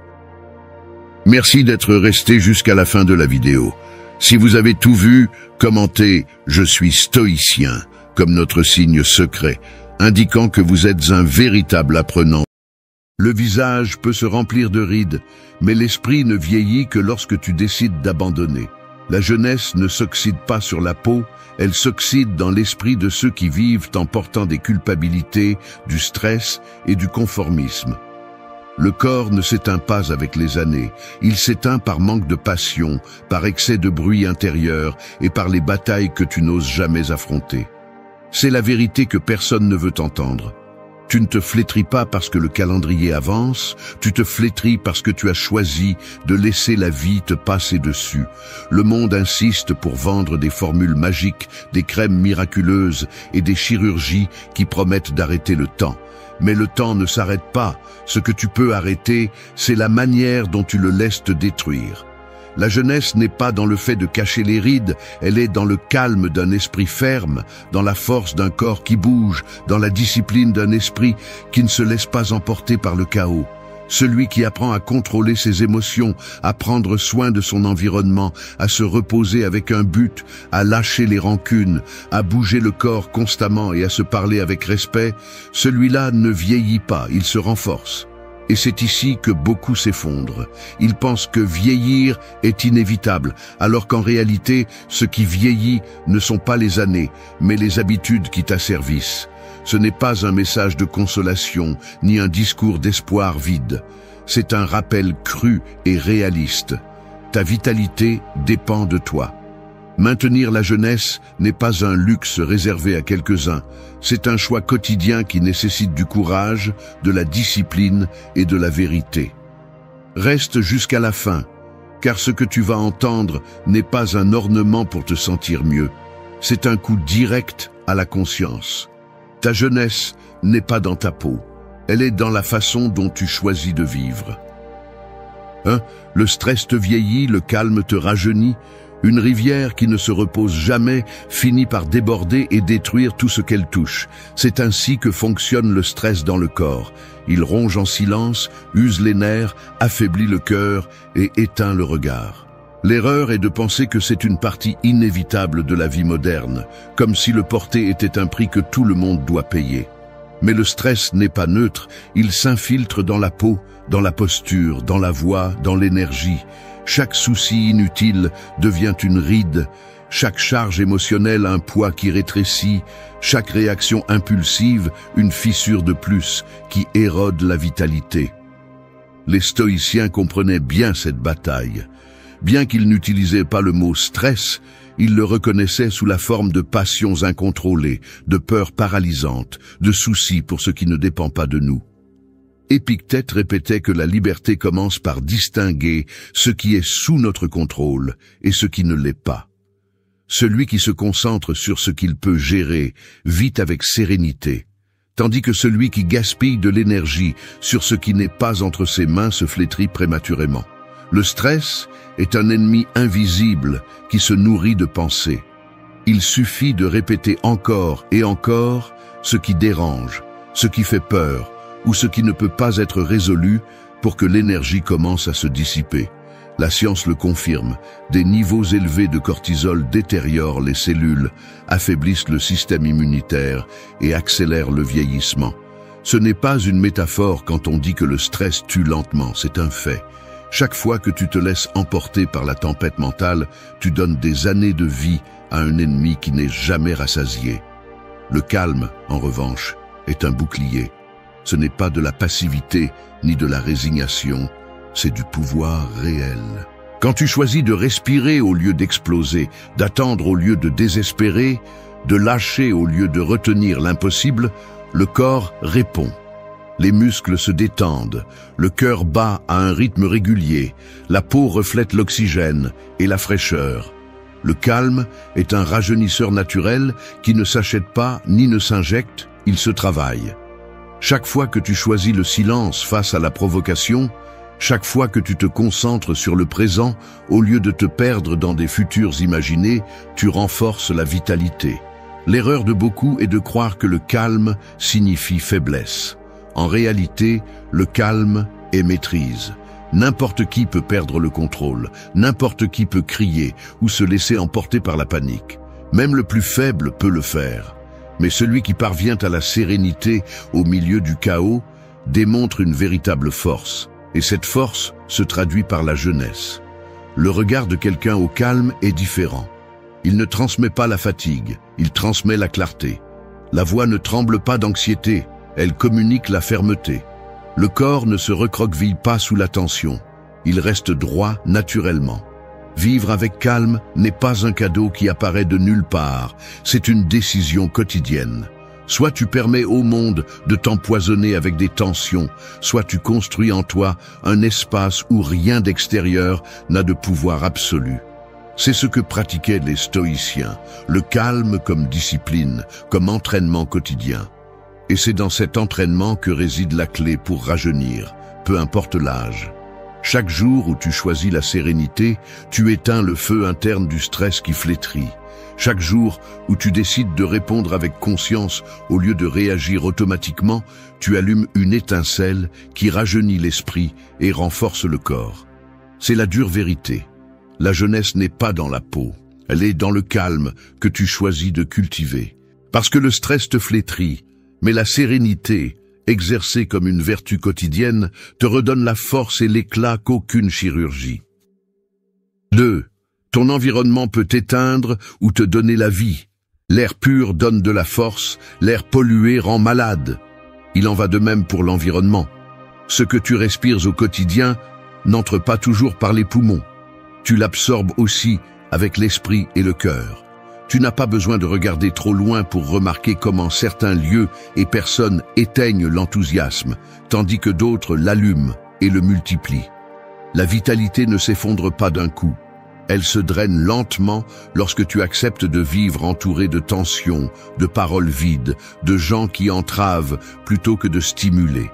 Speaker 1: Merci d'être resté jusqu'à la fin de la vidéo. Si vous avez tout vu, commentez « Je suis stoïcien » comme notre signe secret, indiquant que vous êtes un véritable apprenant. Le visage peut se remplir de rides, mais l'esprit ne vieillit que lorsque tu décides d'abandonner. La jeunesse ne s'oxyde pas sur la peau, elle s'oxyde dans l'esprit de ceux qui vivent en portant des culpabilités, du stress et du conformisme. Le corps ne s'éteint pas avec les années, il s'éteint par manque de passion, par excès de bruit intérieur et par les batailles que tu n'oses jamais affronter. C'est la vérité que personne ne veut entendre. Tu ne te flétris pas parce que le calendrier avance, tu te flétris parce que tu as choisi de laisser la vie te passer dessus. Le monde insiste pour vendre des formules magiques, des crèmes miraculeuses et des chirurgies qui promettent d'arrêter le temps. Mais le temps ne s'arrête pas. Ce que tu peux arrêter, c'est la manière dont tu le laisses te détruire. La jeunesse n'est pas dans le fait de cacher les rides, elle est dans le calme d'un esprit ferme, dans la force d'un corps qui bouge, dans la discipline d'un esprit qui ne se laisse pas emporter par le chaos. Celui qui apprend à contrôler ses émotions, à prendre soin de son environnement, à se reposer avec un but, à lâcher les rancunes, à bouger le corps constamment et à se parler avec respect, celui-là ne vieillit pas, il se renforce. Et c'est ici que beaucoup s'effondrent. Ils pensent que vieillir est inévitable, alors qu'en réalité, ce qui vieillit ne sont pas les années, mais les habitudes qui t'asservissent. Ce n'est pas un message de consolation, ni un discours d'espoir vide. C'est un rappel cru et réaliste. Ta vitalité dépend de toi. Maintenir la jeunesse n'est pas un luxe réservé à quelques-uns, c'est un choix quotidien qui nécessite du courage, de la discipline et de la vérité. Reste jusqu'à la fin, car ce que tu vas entendre n'est pas un ornement pour te sentir mieux, c'est un coup direct à la conscience. Ta jeunesse n'est pas dans ta peau, elle est dans la façon dont tu choisis de vivre. Le stress te vieillit, le calme te rajeunit. Une rivière qui ne se repose jamais finit par déborder et détruire tout ce qu'elle touche. C'est ainsi que fonctionne le stress dans le corps. Il ronge en silence, use les nerfs, affaiblit le cœur et éteint le regard. L'erreur est de penser que c'est une partie inévitable de la vie moderne, comme si le porter était un prix que tout le monde doit payer. Mais le stress n'est pas neutre, il s'infiltre dans la peau, dans la posture, dans la voix, dans l'énergie. Chaque souci inutile devient une ride, chaque charge émotionnelle un poids qui rétrécit, chaque réaction impulsive une fissure de plus qui érode la vitalité. Les stoïciens comprenaient bien cette bataille. Bien qu'ils n'utilisaient pas le mot stress, ils le reconnaissaient sous la forme de passions incontrôlées, de peurs paralysantes, de soucis pour ce qui ne dépend pas de nous. Épictète répétait que la liberté commence par distinguer ce qui est sous notre contrôle et ce qui ne l'est pas. Celui qui se concentre sur ce qu'il peut gérer vit avec sérénité, tandis que celui qui gaspille de l'énergie sur ce qui n'est pas entre ses mains se flétrit prématurément. Le stress est un ennemi invisible qui se nourrit de pensées. Il suffit de répéter encore et encore ce qui dérange, ce qui fait peur ou ce qui ne peut pas être résolu pour que l'énergie commence à se dissiper. La science le confirme, des niveaux élevés de cortisol détériorent les cellules, affaiblissent le système immunitaire et accélèrent le vieillissement. Ce n'est pas une métaphore quand on dit que le stress tue lentement, c'est un fait. Chaque fois que tu te laisses emporter par la tempête mentale, tu donnes des années de vie à un ennemi qui n'est jamais rassasié. Le calme, en revanche, est un bouclier. Ce n'est pas de la passivité ni de la résignation, c'est du pouvoir réel. Quand tu choisis de respirer au lieu d'exploser, d'attendre au lieu de désespérer, de lâcher au lieu de retenir l'impossible, le corps répond. Les muscles se détendent, le cœur bat à un rythme régulier, la peau reflète l'oxygène et la fraîcheur. Le calme est un rajeunisseur naturel qui ne s'achète pas ni ne s'injecte, il se travaille. Chaque fois que tu choisis le silence face à la provocation, chaque fois que tu te concentres sur le présent, au lieu de te perdre dans des futurs imaginés, tu renforces la vitalité. L'erreur de beaucoup est de croire que le calme signifie faiblesse. En réalité, le calme est maîtrise. N'importe qui peut perdre le contrôle, n'importe qui peut crier ou se laisser emporter par la panique. Même le plus faible peut le faire. Mais celui qui parvient à la sérénité au milieu du chaos démontre une véritable force. Et cette force se traduit par la jeunesse. Le regard de quelqu'un au calme est différent. Il ne transmet pas la fatigue, il transmet la clarté. La voix ne tremble pas d'anxiété, elle communique la fermeté. Le corps ne se recroqueville pas sous la tension, il reste droit naturellement. Vivre avec calme n'est pas un cadeau qui apparaît de nulle part, c'est une décision quotidienne. Soit tu permets au monde de t'empoisonner avec des tensions, soit tu construis en toi un espace où rien d'extérieur n'a de pouvoir absolu. C'est ce que pratiquaient les stoïciens, le calme comme discipline, comme entraînement quotidien. Et c'est dans cet entraînement que réside la clé pour rajeunir, peu importe l'âge. Chaque jour où tu choisis la sérénité, tu éteins le feu interne du stress qui flétrit. Chaque jour où tu décides de répondre avec conscience au lieu de réagir automatiquement, tu allumes une étincelle qui rajeunit l'esprit et renforce le corps. C'est la dure vérité. La jeunesse n'est pas dans la peau, elle est dans le calme que tu choisis de cultiver. Parce que le stress te flétrit, mais la sérénité, exercée comme une vertu quotidienne, te redonne la force et l'éclat qu'aucune chirurgie. 2. Ton environnement peut t'éteindre ou te donner la vie. L'air pur donne de la force, l'air pollué rend malade. Il en va de même pour l'environnement. Ce que tu respires au quotidien n'entre pas toujours par les poumons. Tu l'absorbes aussi avec l'esprit et le cœur. Tu n'as pas besoin de regarder trop loin pour remarquer comment certains lieux et personnes éteignent l'enthousiasme, tandis que d'autres l'allument et le multiplient. La vitalité ne s'effondre pas d'un coup. Elle se draine lentement lorsque tu acceptes de vivre entouré de tensions, de paroles vides, de gens qui entravent plutôt que de stimuler.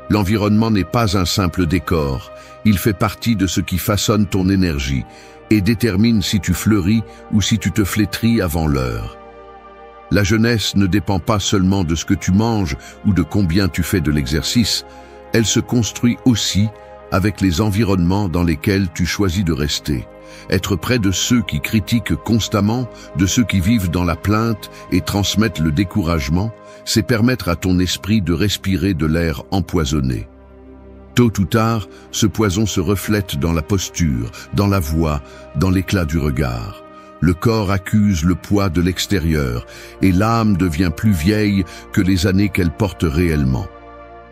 Speaker 1: L'environnement n'est pas un simple décor, il fait partie de ce qui façonne ton énergie et détermine si tu fleuris ou si tu te flétris avant l'heure. La jeunesse ne dépend pas seulement de ce que tu manges ou de combien tu fais de l'exercice, elle se construit aussi avec les environnements dans lesquels tu choisis de rester. Être près de ceux qui critiquent constamment, de ceux qui vivent dans la plainte et transmettent le découragement, c'est permettre à ton esprit de respirer de l'air empoisonné. Tôt ou tard, ce poison se reflète dans la posture, dans la voix, dans l'éclat du regard. Le corps accuse le poids de l'extérieur et l'âme devient plus vieille que les années qu'elle porte réellement.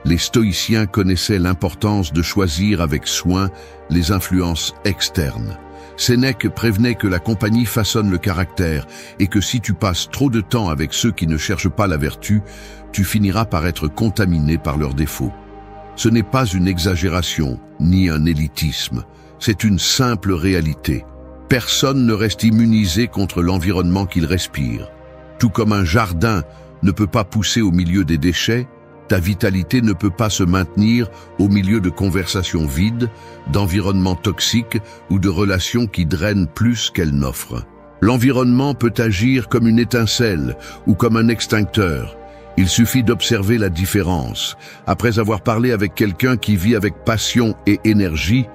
Speaker 1: Les stoïciens connaissaient l'importance de choisir avec soin les influences externes. Sénèque prévenait que la compagnie façonne le caractère et que si tu passes trop de temps avec ceux qui ne cherchent pas la vertu, tu finiras par être contaminé par leurs défauts. Ce n'est pas une exagération, ni un élitisme, c'est une simple réalité. Personne ne reste immunisé contre l'environnement qu'il respire. Tout comme un jardin ne peut pas pousser au milieu des déchets, ta vitalité ne peut pas se maintenir au milieu de conversations vides, d'environnements toxiques ou de relations qui drainent plus qu'elles n'offrent. L'environnement peut agir comme une étincelle ou comme un extincteur. Il suffit d'observer la différence. Après avoir parlé avec quelqu'un qui vit avec passion et énergie,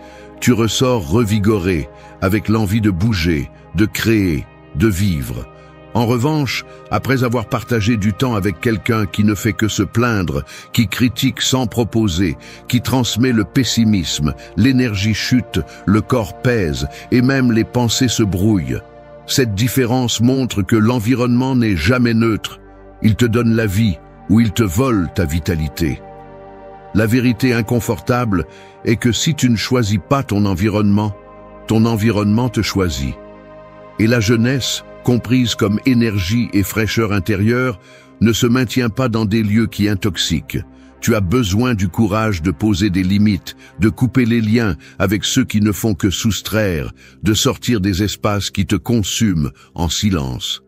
Speaker 1: tu ressors revigoré, avec l'envie de bouger, de créer, de vivre. En revanche, après avoir partagé du temps avec quelqu'un qui ne fait que se plaindre, qui critique sans proposer, qui transmet le pessimisme, l'énergie chute, le corps pèse et même les pensées se brouillent. Cette différence montre que l'environnement n'est jamais neutre. Il te donne la vie ou il te vole ta vitalité. La vérité inconfortable est que si tu ne choisis pas ton environnement te choisit. Et la jeunesse, comprise comme énergie et fraîcheur intérieure, ne se maintient pas dans des lieux qui intoxiquent. Tu as besoin du courage de poser des limites, de couper les liens avec ceux qui ne font que soustraire, de sortir des espaces qui te consument en silence.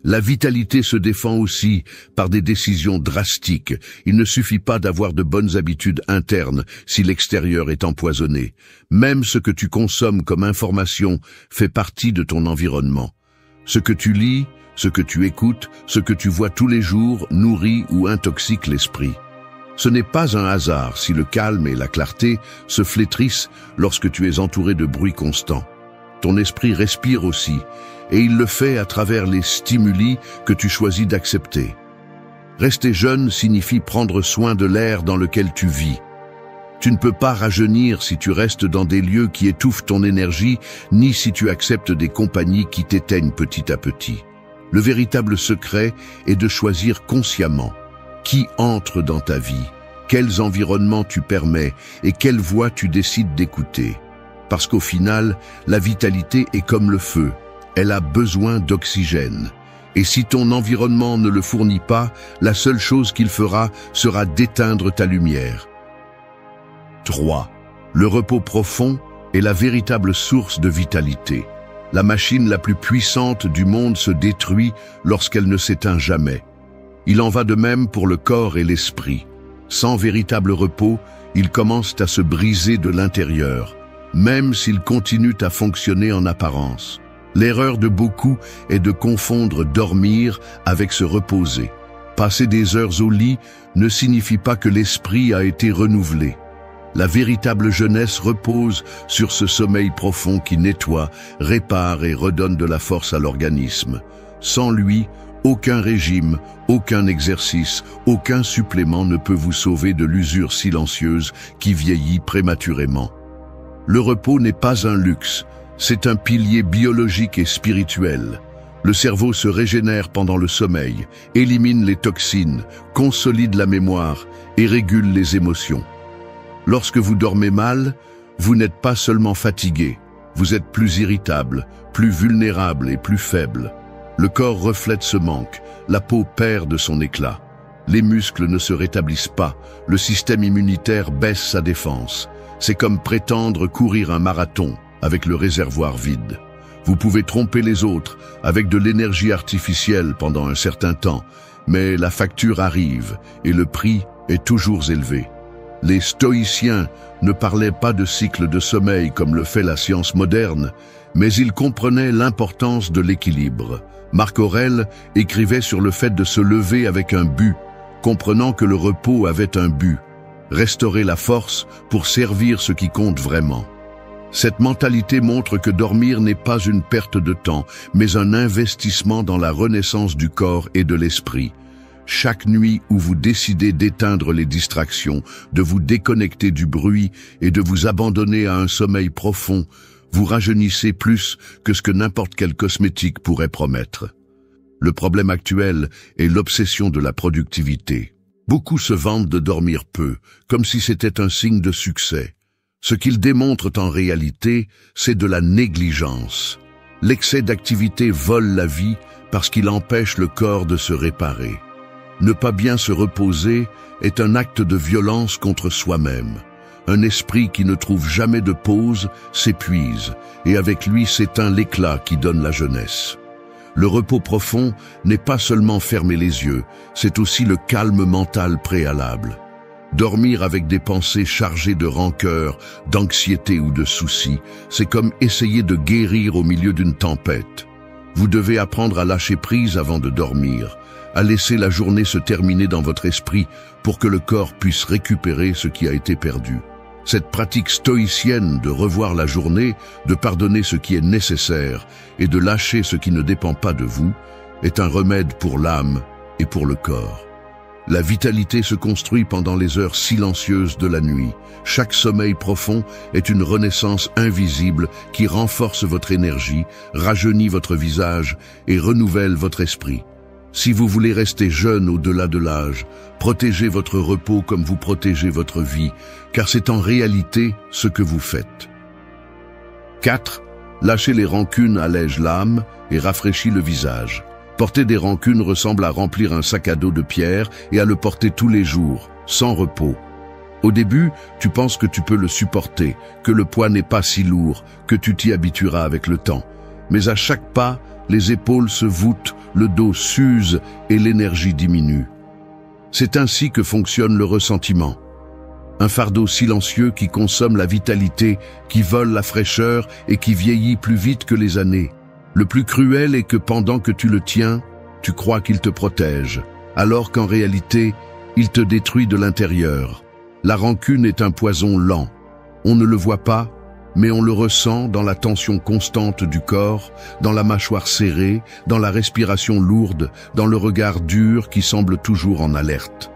Speaker 1: La vitalité se défend aussi par des décisions drastiques. Il ne suffit pas d'avoir de bonnes habitudes internes si l'extérieur est empoisonné. Même ce que tu consommes comme information fait partie de ton environnement. Ce que tu lis, ce que tu écoutes, ce que tu vois tous les jours nourrit ou intoxique l'esprit. Ce n'est pas un hasard si le calme et la clarté se flétrissent lorsque tu es entouré de bruit constant. Ton esprit respire aussi, et il le fait à travers les stimuli que tu choisis d'accepter. Rester jeune signifie prendre soin de l'air dans lequel tu vis. Tu ne peux pas rajeunir si tu restes dans des lieux qui étouffent ton énergie, ni si tu acceptes des compagnies qui t'éteignent petit à petit. Le véritable secret est de choisir consciemment qui entre dans ta vie, quels environnements tu permets et quelle voix tu décides d'écouter. Parce qu'au final, la vitalité est comme le feu. Elle a besoin d'oxygène. Et si ton environnement ne le fournit pas, la seule chose qu'il fera sera d'éteindre ta lumière. 3. Le repos profond est la véritable source de vitalité. La machine la plus puissante du monde se détruit lorsqu'elle ne s'éteint jamais. Il en va de même pour le corps et l'esprit. Sans véritable repos, ils commencent à se briser de l'intérieur, même s'ils continuent à fonctionner en apparence. L'erreur de beaucoup est de confondre dormir avec se reposer. Passer des heures au lit ne signifie pas que l'esprit a été renouvelé. La véritable jeunesse repose sur ce sommeil profond qui nettoie, répare et redonne de la force à l'organisme. Sans lui, aucun régime, aucun exercice, aucun supplément ne peut vous sauver de l'usure silencieuse qui vieillit prématurément. Le repos n'est pas un luxe, c'est un pilier biologique et spirituel. Le cerveau se régénère pendant le sommeil, élimine les toxines, consolide la mémoire et régule les émotions. Lorsque vous dormez mal, vous n'êtes pas seulement fatigué, vous êtes plus irritable, plus vulnérable et plus faible. Le corps reflète ce manque, la peau perd de son éclat. Les muscles ne se rétablissent pas, le système immunitaire baisse sa défense. C'est comme prétendre courir un marathon avec le réservoir vide. Vous pouvez tromper les autres avec de l'énergie artificielle pendant un certain temps, mais la facture arrive et le prix est toujours élevé. Les stoïciens ne parlaient pas de cycle de sommeil comme le fait la science moderne, mais ils comprenaient l'importance de l'équilibre. Marc Aurèle écrivait sur le fait de se lever avec un but, comprenant que le repos avait un but. restaurer la force pour servir ce qui compte vraiment. Cette mentalité montre que dormir n'est pas une perte de temps, mais un investissement dans la renaissance du corps et de l'esprit. Chaque nuit où vous décidez d'éteindre les distractions, de vous déconnecter du bruit et de vous abandonner à un sommeil profond, vous rajeunissez plus que ce que n'importe quel cosmétique pourrait promettre. Le problème actuel est l'obsession de la productivité. Beaucoup se vantent de dormir peu, comme si c'était un signe de succès. Ce qu'ils démontrent en réalité, c'est de la négligence. L'excès d'activité vole la vie parce qu'il empêche le corps de se réparer. Ne pas bien se reposer est un acte de violence contre soi-même. Un esprit qui ne trouve jamais de pause s'épuise, et avec lui s'éteint l'éclat qui donne la jeunesse. Le repos profond n'est pas seulement fermer les yeux, c'est aussi le calme mental préalable. Dormir avec des pensées chargées de rancœur, d'anxiété ou de soucis, c'est comme essayer de guérir au milieu d'une tempête. Vous devez apprendre à lâcher prise avant de dormir, à laisser la journée se terminer dans votre esprit pour que le corps puisse récupérer ce qui a été perdu. Cette pratique stoïcienne de revoir la journée, de pardonner ce qui est nécessaire et de lâcher ce qui ne dépend pas de vous, est un remède pour l'âme et pour le corps. La vitalité se construit pendant les heures silencieuses de la nuit. Chaque sommeil profond est une renaissance invisible qui renforce votre énergie, rajeunit votre visage et renouvelle votre esprit. Si vous voulez rester jeune au-delà de l'âge, protégez votre repos comme vous protégez votre vie, car c'est en réalité ce que vous faites. 4. Lâcher les rancunes allège l'âme et rafraîchit le visage. Porter des rancunes ressemble à remplir un sac à dos de pierre et à le porter tous les jours, sans repos. Au début, tu penses que tu peux le supporter, que le poids n'est pas si lourd, que tu t'y habitueras avec le temps. Mais à chaque pas, les épaules se voûtent, le dos s'use et l'énergie diminue. C'est ainsi que fonctionne le ressentiment. Un fardeau silencieux qui consomme la vitalité, qui vole la fraîcheur et qui vieillit plus vite que les années. Le plus cruel est que pendant que tu le tiens, tu crois qu'il te protège, alors qu'en réalité, il te détruit de l'intérieur. La rancune est un poison lent. On ne le voit pas, mais on le ressent dans la tension constante du corps, dans la mâchoire serrée, dans la respiration lourde, dans le regard dur qui semble toujours en alerte.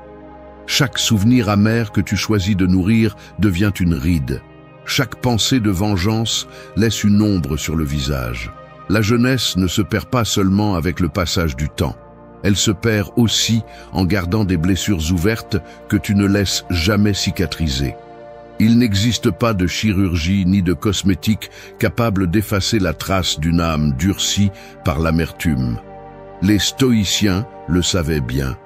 Speaker 1: Chaque souvenir amer que tu choisis de nourrir devient une ride. Chaque pensée de vengeance laisse une ombre sur le visage. La jeunesse ne se perd pas seulement avec le passage du temps. Elle se perd aussi en gardant des blessures ouvertes que tu ne laisses jamais cicatriser. Il n'existe pas de chirurgie ni de cosmétique capable d'effacer la trace d'une âme durcie par l'amertume. Les stoïciens le savaient bien.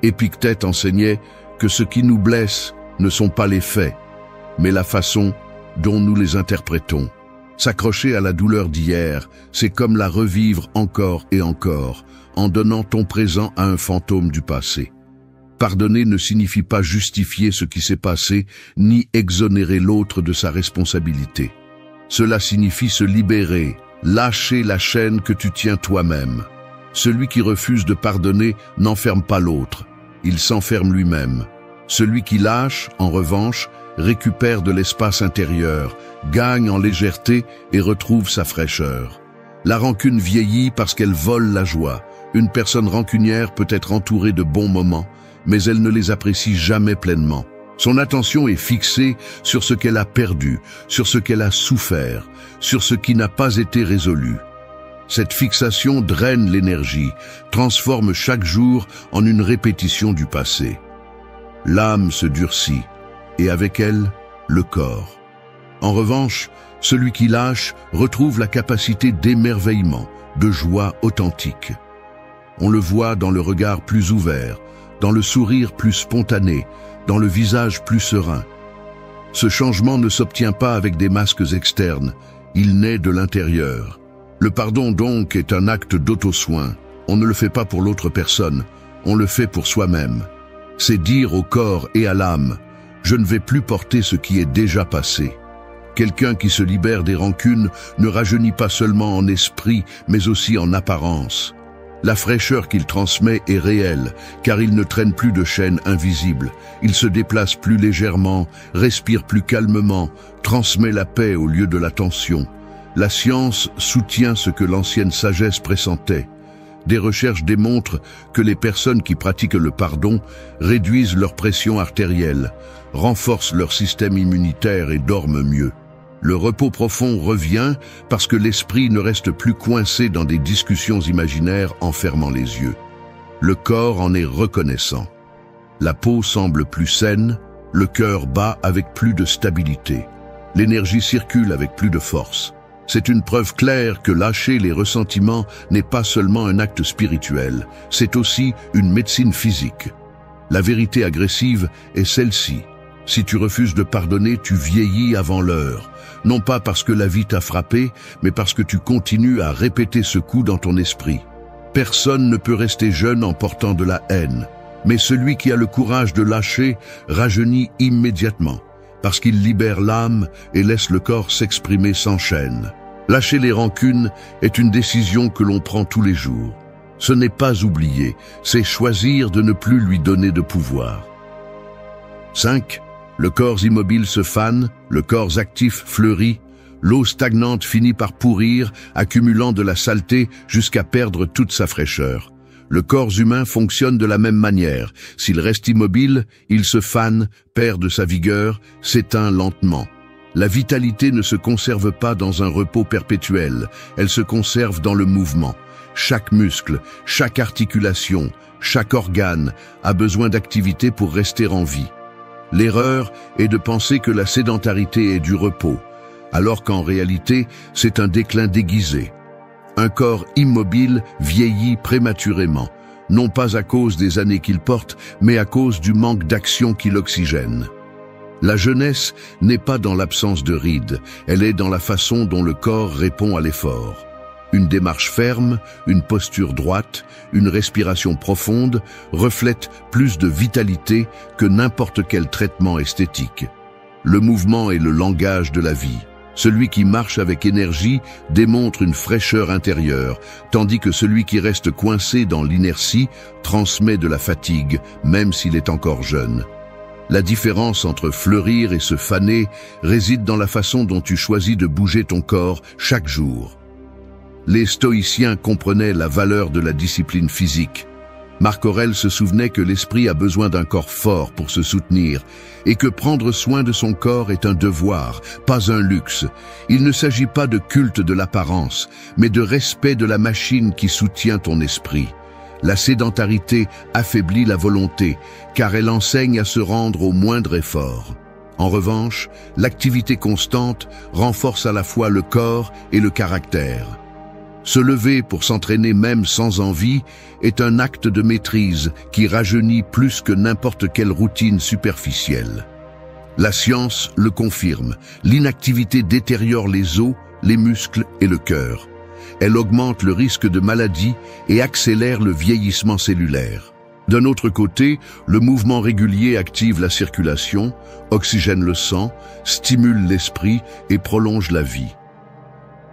Speaker 1: Épictète enseignait que ce qui nous blesse ne sont pas les faits, mais la façon dont nous les interprétons. S'accrocher à la douleur d'hier, c'est comme la revivre encore et encore, en donnant ton présent à un fantôme du passé. Pardonner ne signifie pas justifier ce qui s'est passé, ni exonérer l'autre de sa responsabilité. Cela signifie se libérer, lâcher la chaîne que tu tiens toi-même. Celui qui refuse de pardonner n'enferme pas l'autre, il s'enferme lui-même. Celui qui lâche, en revanche, récupère de l'espace intérieur, gagne en légèreté et retrouve sa fraîcheur. La rancune vieillit parce qu'elle vole la joie. Une personne rancunière peut être entourée de bons moments, mais elle ne les apprécie jamais pleinement. Son attention est fixée sur ce qu'elle a perdu, sur ce qu'elle a souffert, sur ce qui n'a pas été résolu. Cette fixation draine l'énergie, transforme chaque jour en une répétition du passé. L'âme se durcit, et avec elle, le corps. En revanche, celui qui lâche retrouve la capacité d'émerveillement, de joie authentique. On le voit dans le regard plus ouvert, dans le sourire plus spontané, dans le visage plus serein. Ce changement ne s'obtient pas avec des masques externes, il naît de l'intérieur. Le pardon donc est un acte d'auto-soin. On ne le fait pas pour l'autre personne, on le fait pour soi-même. C'est dire au corps et à l'âme, je ne vais plus porter ce qui est déjà passé. Quelqu'un qui se libère des rancunes ne rajeunit pas seulement en esprit, mais aussi en apparence. La fraîcheur qu'il transmet est réelle, car il ne traîne plus de chaînes invisibles. Il se déplace plus légèrement, respire plus calmement, transmet la paix au lieu de la tension. La science soutient ce que l'ancienne sagesse pressentait. Des recherches démontrent que les personnes qui pratiquent le pardon réduisent leur pression artérielle, renforcent leur système immunitaire et dorment mieux. Le repos profond revient parce que l'esprit ne reste plus coincé dans des discussions imaginaires en fermant les yeux. Le corps en est reconnaissant. La peau semble plus saine, le cœur bat avec plus de stabilité. L'énergie circule avec plus de force. C'est une preuve claire que lâcher les ressentiments n'est pas seulement un acte spirituel, c'est aussi une médecine physique. La vérité agressive est celle-ci. Si tu refuses de pardonner, tu vieillis avant l'heure. Non pas parce que la vie t'a frappé, mais parce que tu continues à répéter ce coup dans ton esprit. Personne ne peut rester jeune en portant de la haine. Mais celui qui a le courage de lâcher rajeunit immédiatement, parce qu'il libère l'âme et laisse le corps s'exprimer sans chaîne. Lâcher les rancunes est une décision que l'on prend tous les jours. Ce n'est pas oublier, c'est choisir de ne plus lui donner de pouvoir. 5. Le corps immobile se fane, le corps actif fleurit, l'eau stagnante finit par pourrir, accumulant de la saleté jusqu'à perdre toute sa fraîcheur. Le corps humain fonctionne de la même manière. S'il reste immobile, il se fane, perd de sa vigueur, s'éteint lentement. La vitalité ne se conserve pas dans un repos perpétuel, elle se conserve dans le mouvement. Chaque muscle, chaque articulation, chaque organe a besoin d'activité pour rester en vie. L'erreur est de penser que la sédentarité est du repos, alors qu'en réalité, c'est un déclin déguisé. Un corps immobile vieillit prématurément, non pas à cause des années qu'il porte, mais à cause du manque d'action qui l'oxygène. La jeunesse n'est pas dans l'absence de rides, elle est dans la façon dont le corps répond à l'effort. Une démarche ferme, une posture droite, une respiration profonde reflètent plus de vitalité que n'importe quel traitement esthétique. Le mouvement est le langage de la vie. Celui qui marche avec énergie démontre une fraîcheur intérieure, tandis que celui qui reste coincé dans l'inertie transmet de la fatigue, même s'il est encore jeune. La différence entre fleurir et se faner réside dans la façon dont tu choisis de bouger ton corps chaque jour. Les stoïciens comprenaient la valeur de la discipline physique. Marc Aurèle se souvenait que l'esprit a besoin d'un corps fort pour se soutenir et que prendre soin de son corps est un devoir, pas un luxe. Il ne s'agit pas de culte de l'apparence, mais de respect de la machine qui soutient ton esprit. La sédentarité affaiblit la volonté, car elle enseigne à se rendre au moindre effort. En revanche, l'activité constante renforce à la fois le corps et le caractère. Se lever pour s'entraîner même sans envie est un acte de maîtrise qui rajeunit plus que n'importe quelle routine superficielle. La science le confirme, l'inactivité détériore les os, les muscles et le cœur. Elle augmente le risque de maladie et accélère le vieillissement cellulaire. D'un autre côté, le mouvement régulier active la circulation, oxygène le sang, stimule l'esprit et prolonge la vie.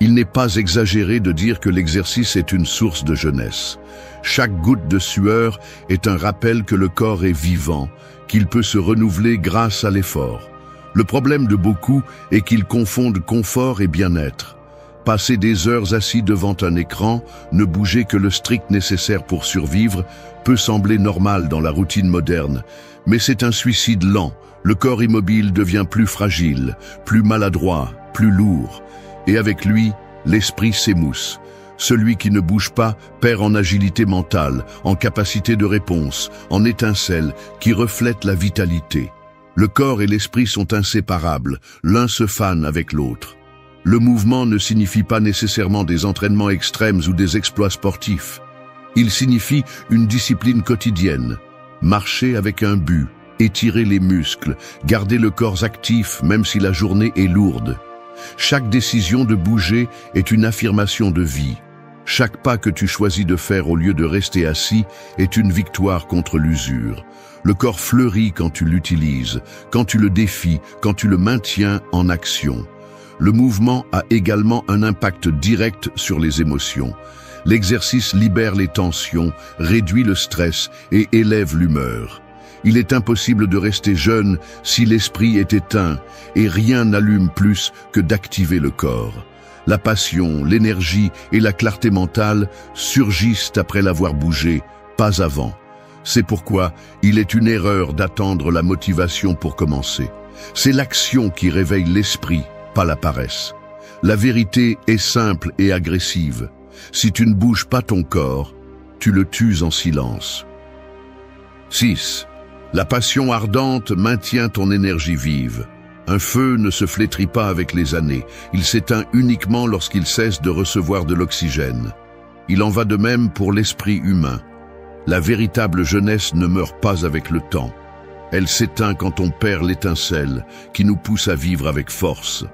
Speaker 1: Il n'est pas exagéré de dire que l'exercice est une source de jeunesse. Chaque goutte de sueur est un rappel que le corps est vivant, qu'il peut se renouveler grâce à l'effort. Le problème de beaucoup est qu'ils confondent confort et bien-être. Passer des heures assis devant un écran, ne bouger que le strict nécessaire pour survivre, peut sembler normal dans la routine moderne. Mais c'est un suicide lent. Le corps immobile devient plus fragile, plus maladroit, plus lourd. Et avec lui, l'esprit s'émousse. Celui qui ne bouge pas perd en agilité mentale, en capacité de réponse, en étincelle qui reflète la vitalité. Le corps et l'esprit sont inséparables, l'un se fane avec l'autre. Le mouvement ne signifie pas nécessairement des entraînements extrêmes ou des exploits sportifs. Il signifie une discipline quotidienne. Marcher avec un but, étirer les muscles, garder le corps actif même si la journée est lourde. Chaque décision de bouger est une affirmation de vie. Chaque pas que tu choisis de faire au lieu de rester assis est une victoire contre l'usure. Le corps fleurit quand tu l'utilises, quand tu le défies, quand tu le maintiens en action. Le mouvement a également un impact direct sur les émotions. L'exercice libère les tensions, réduit le stress et élève l'humeur. Il est impossible de rester jeune si l'esprit est éteint et rien n'allume plus que d'activer le corps. La passion, l'énergie et la clarté mentale surgissent après l'avoir bougé, pas avant. C'est pourquoi il est une erreur d'attendre la motivation pour commencer. C'est l'action qui réveille l'esprit, pas la paresse. La vérité est simple et agressive. Si tu ne bouges pas ton corps, tu le tues en silence. 6. La passion ardente maintient ton énergie vive. Un feu ne se flétrit pas avec les années. Il s'éteint uniquement lorsqu'il cesse de recevoir de l'oxygène. Il en va de même pour l'esprit humain. La véritable jeunesse ne meurt pas avec le temps. Elle s'éteint quand on perd l'étincelle qui nous pousse à vivre avec force.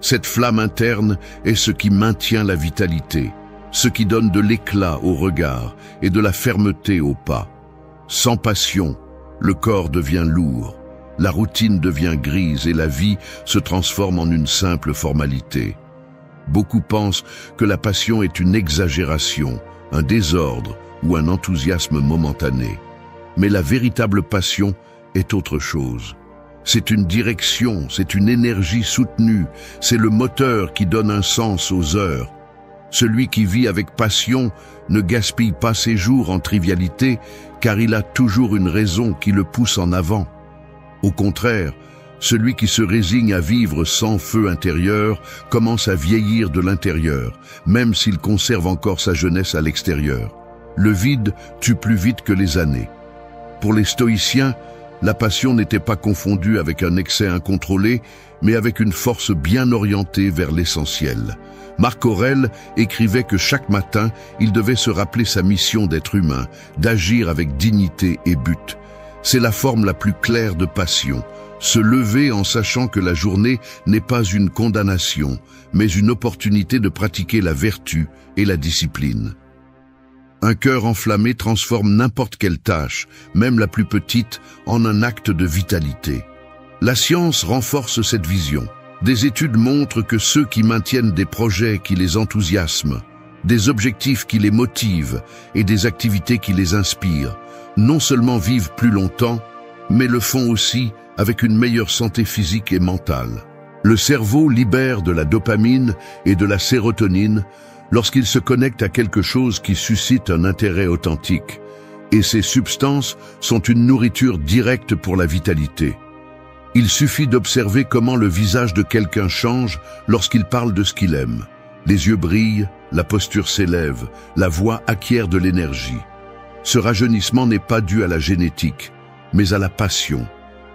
Speaker 1: Cette flamme interne est ce qui maintient la vitalité, ce qui donne de l'éclat au regard et de la fermeté au pas. Sans passion, le corps devient lourd, la routine devient grise et la vie se transforme en une simple formalité. Beaucoup pensent que la passion est une exagération, un désordre ou un enthousiasme momentané. Mais la véritable passion est autre chose. C'est une direction, c'est une énergie soutenue, c'est le moteur qui donne un sens aux heures. Celui qui vit avec passion ne gaspille pas ses jours en trivialité, car il a toujours une raison qui le pousse en avant. Au contraire, celui qui se résigne à vivre sans feu intérieur commence à vieillir de l'intérieur, même s'il conserve encore sa jeunesse à l'extérieur. Le vide tue plus vite que les années. Pour les stoïciens, la passion n'était pas confondue avec un excès incontrôlé, mais avec une force bien orientée vers l'essentiel. Marc Aurèle écrivait que chaque matin, il devait se rappeler sa mission d'être humain, d'agir avec dignité et but. C'est la forme la plus claire de passion, se lever en sachant que la journée n'est pas une condamnation, mais une opportunité de pratiquer la vertu et la discipline. Un cœur enflammé transforme n'importe quelle tâche, même la plus petite, en un acte de vitalité. La science renforce cette vision. Des études montrent que ceux qui maintiennent des projets qui les enthousiasment, des objectifs qui les motivent et des activités qui les inspirent, non seulement vivent plus longtemps, mais le font aussi avec une meilleure santé physique et mentale. Le cerveau libère de la dopamine et de la sérotonine lorsqu'il se connecte à quelque chose qui suscite un intérêt authentique, et ces substances sont une nourriture directe pour la vitalité. Il suffit d'observer comment le visage de quelqu'un change lorsqu'il parle de ce qu'il aime. Les yeux brillent, la posture s'élève, la voix acquiert de l'énergie. Ce rajeunissement n'est pas dû à la génétique, mais à la passion.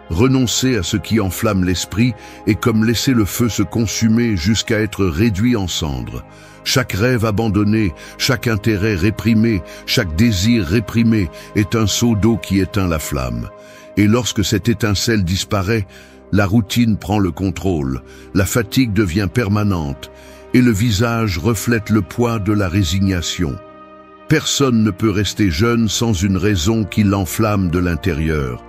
Speaker 1: Renoncer à ce qui enflamme l'esprit est comme laisser le feu se consumer jusqu'à être réduit en cendres. Chaque rêve abandonné, chaque intérêt réprimé, chaque désir réprimé est un seau d'eau qui éteint la flamme. Et lorsque cette étincelle disparaît, la routine prend le contrôle, la fatigue devient permanente et le visage reflète le poids de la résignation. Personne ne peut rester jeune sans une raison qui l'enflamme de l'intérieur.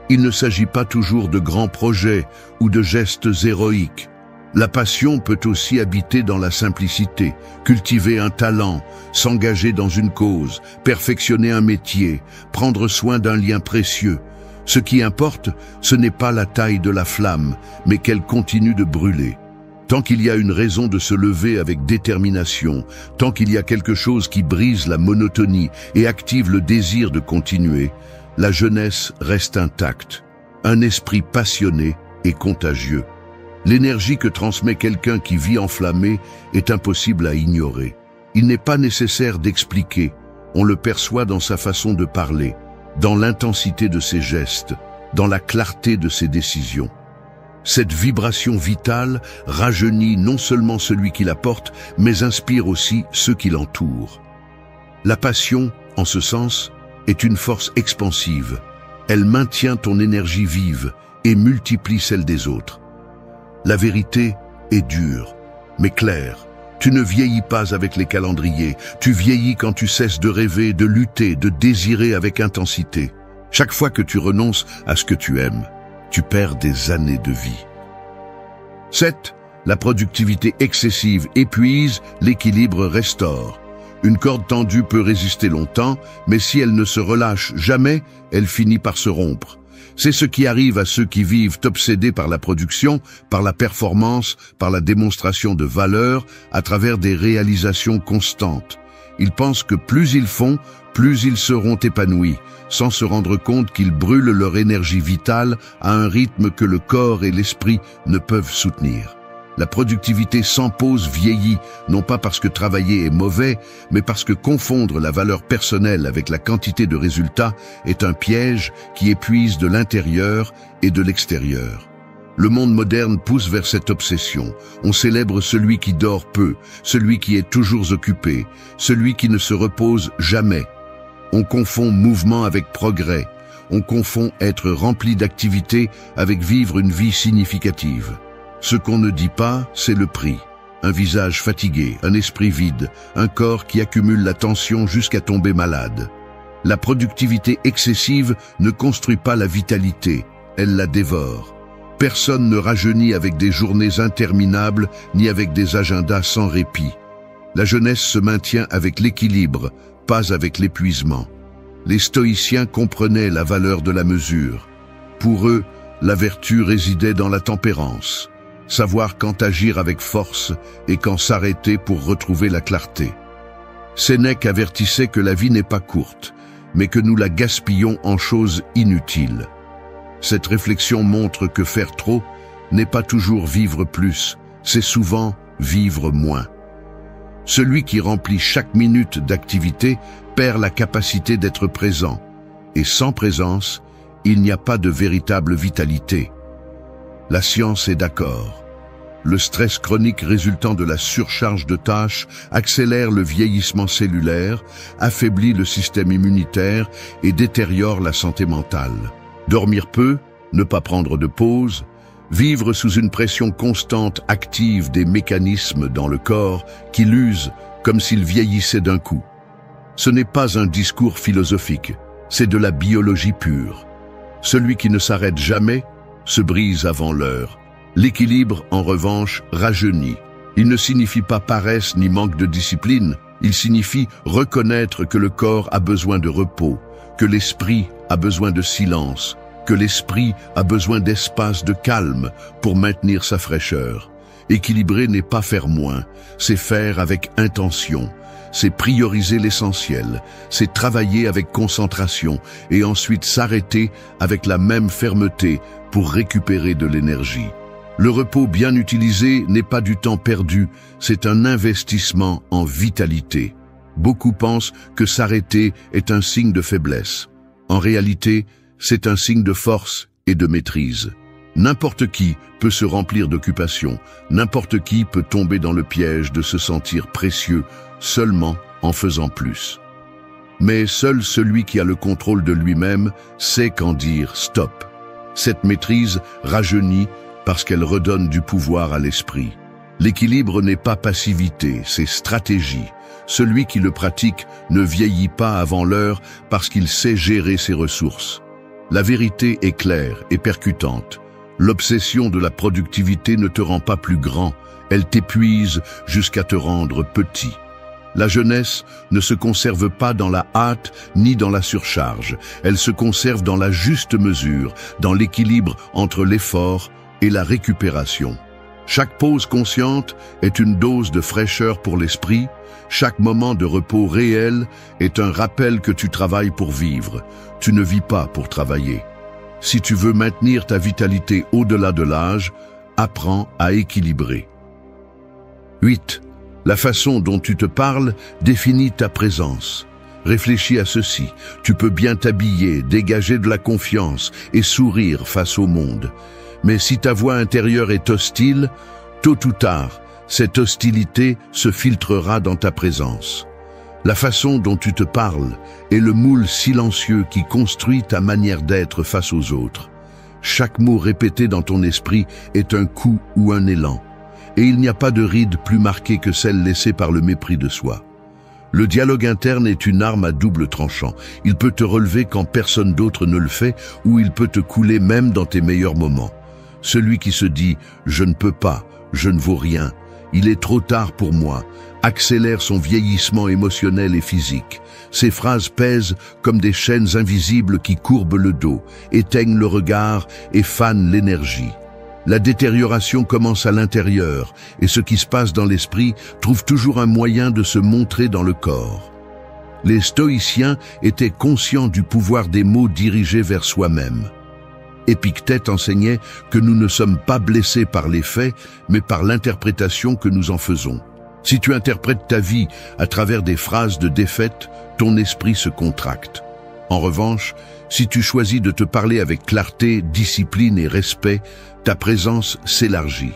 Speaker 1: Il ne s'agit pas toujours de grands projets ou de gestes héroïques. La passion peut aussi habiter dans la simplicité, cultiver un talent, s'engager dans une cause, perfectionner un métier, prendre soin d'un lien précieux. Ce qui importe, ce n'est pas la taille de la flamme, mais qu'elle continue de brûler. Tant qu'il y a une raison de se lever avec détermination, tant qu'il y a quelque chose qui brise la monotonie et active le désir de continuer, la jeunesse reste intacte. Un esprit passionné et contagieux. L'énergie que transmet quelqu'un qui vit enflammé est impossible à ignorer. Il n'est pas nécessaire d'expliquer, on le perçoit dans sa façon de parler, dans l'intensité de ses gestes, dans la clarté de ses décisions. Cette vibration vitale rajeunit non seulement celui qui la porte, mais inspire aussi ceux qui l'entourent. La passion, en ce sens, est une force expansive. Elle maintient ton énergie vive et multiplie celle des autres. La vérité est dure, mais claire. Tu ne vieillis pas avec les calendriers, tu vieillis quand tu cesses de rêver, de lutter, de désirer avec intensité. Chaque fois que tu renonces à ce que tu aimes, tu perds des années de vie. 7. La productivité excessive épuise, l'équilibre restaure. Une corde tendue peut résister longtemps, mais si elle ne se relâche jamais, elle finit par se rompre. C'est ce qui arrive à ceux qui vivent obsédés par la production, par la performance, par la démonstration de valeur, à travers des réalisations constantes. Ils pensent que plus ils font, plus ils seront épanouis, sans se rendre compte qu'ils brûlent leur énergie vitale à un rythme que le corps et l'esprit ne peuvent soutenir. La productivité sans pause vieillit, non pas parce que travailler est mauvais, mais parce que confondre la valeur personnelle avec la quantité de résultats est un piège qui épuise de l'intérieur et de l'extérieur. Le monde moderne pousse vers cette obsession. On célèbre celui qui dort peu, celui qui est toujours occupé, celui qui ne se repose jamais. On confond mouvement avec progrès. On confond être rempli d'activité avec vivre une vie significative. Ce qu'on ne dit pas, c'est le prix. Un visage fatigué, un esprit vide, un corps qui accumule la tension jusqu'à tomber malade. La productivité excessive ne construit pas la vitalité, elle la dévore. Personne ne rajeunit avec des journées interminables ni avec des agendas sans répit. La jeunesse se maintient avec l'équilibre, pas avec l'épuisement. Les stoïciens comprenaient la valeur de la mesure. Pour eux, la vertu résidait dans la tempérance. Savoir quand agir avec force et quand s'arrêter pour retrouver la clarté. Sénèque avertissait que la vie n'est pas courte, mais que nous la gaspillons en choses inutiles. Cette réflexion montre que faire trop n'est pas toujours vivre plus, c'est souvent vivre moins. Celui qui remplit chaque minute d'activité perd la capacité d'être présent, et sans présence, il n'y a pas de véritable vitalité. La science est d'accord. Le stress chronique résultant de la surcharge de tâches accélère le vieillissement cellulaire, affaiblit le système immunitaire et détériore la santé mentale. Dormir peu, ne pas prendre de pause, vivre sous une pression constante active des mécanismes dans le corps qui l'usent comme s'il vieillissait d'un coup. Ce n'est pas un discours philosophique, c'est de la biologie pure. Celui qui ne s'arrête jamais se brise avant l'heure. L'équilibre, en revanche, rajeunit. Il ne signifie pas paresse ni manque de discipline, il signifie reconnaître que le corps a besoin de repos, que l'esprit a besoin de silence, que l'esprit a besoin d'espace de calme pour maintenir sa fraîcheur. Équilibrer n'est pas faire moins, c'est faire avec intention, c'est prioriser l'essentiel, c'est travailler avec concentration et ensuite s'arrêter avec la même fermeté pour récupérer de l'énergie. Le repos bien utilisé n'est pas du temps perdu, c'est un investissement en vitalité. Beaucoup pensent que s'arrêter est un signe de faiblesse. En réalité, c'est un signe de force et de maîtrise. N'importe qui peut se remplir d'occupation, n'importe qui peut tomber dans le piège de se sentir précieux seulement en faisant plus. Mais seul celui qui a le contrôle de lui-même sait quand dire stop. Cette maîtrise rajeunit parce qu'elle redonne du pouvoir à l'esprit. L'équilibre n'est pas passivité, c'est stratégie. Celui qui le pratique ne vieillit pas avant l'heure parce qu'il sait gérer ses ressources. La vérité est claire et percutante. L'obsession de la productivité ne te rend pas plus grand, elle t'épuise jusqu'à te rendre petit. La jeunesse ne se conserve pas dans la hâte ni dans la surcharge, elle se conserve dans la juste mesure, dans l'équilibre entre l'effort et la récupération. Chaque pause consciente est une dose de fraîcheur pour l'esprit, chaque moment de repos réel est un rappel que tu travailles pour vivre, tu ne vis pas pour travailler. Si tu veux maintenir ta vitalité au-delà de l'âge, apprends à équilibrer. 8. La façon dont tu te parles définit ta présence. Réfléchis à ceci, tu peux bien t'habiller, dégager de la confiance et sourire face au monde. Mais si ta voix intérieure est hostile, tôt ou tard, cette hostilité se filtrera dans ta présence. La façon dont tu te parles est le moule silencieux qui construit ta manière d'être face aux autres. Chaque mot répété dans ton esprit est un coup ou un élan. Et il n'y a pas de ride plus marquée que celle laissée par le mépris de soi. Le dialogue interne est une arme à double tranchant. Il peut te relever quand personne d'autre ne le fait, ou il peut te couler même dans tes meilleurs moments. Celui qui se dit « je ne peux pas, je ne vaux rien » Il est trop tard pour moi » accélère son vieillissement émotionnel et physique. Ces phrases pèsent comme des chaînes invisibles qui courbent le dos, éteignent le regard et fanent l'énergie. La détérioration commence à l'intérieur et ce qui se passe dans l'esprit trouve toujours un moyen de se montrer dans le corps. Les stoïciens étaient conscients du pouvoir des mots dirigés vers soi-même. Épictète enseignait que nous ne sommes pas blessés par les faits, mais par l'interprétation que nous en faisons. Si tu interprètes ta vie à travers des phrases de défaite, ton esprit se contracte. En revanche, si tu choisis de te parler avec clarté, discipline et respect, ta présence s'élargit.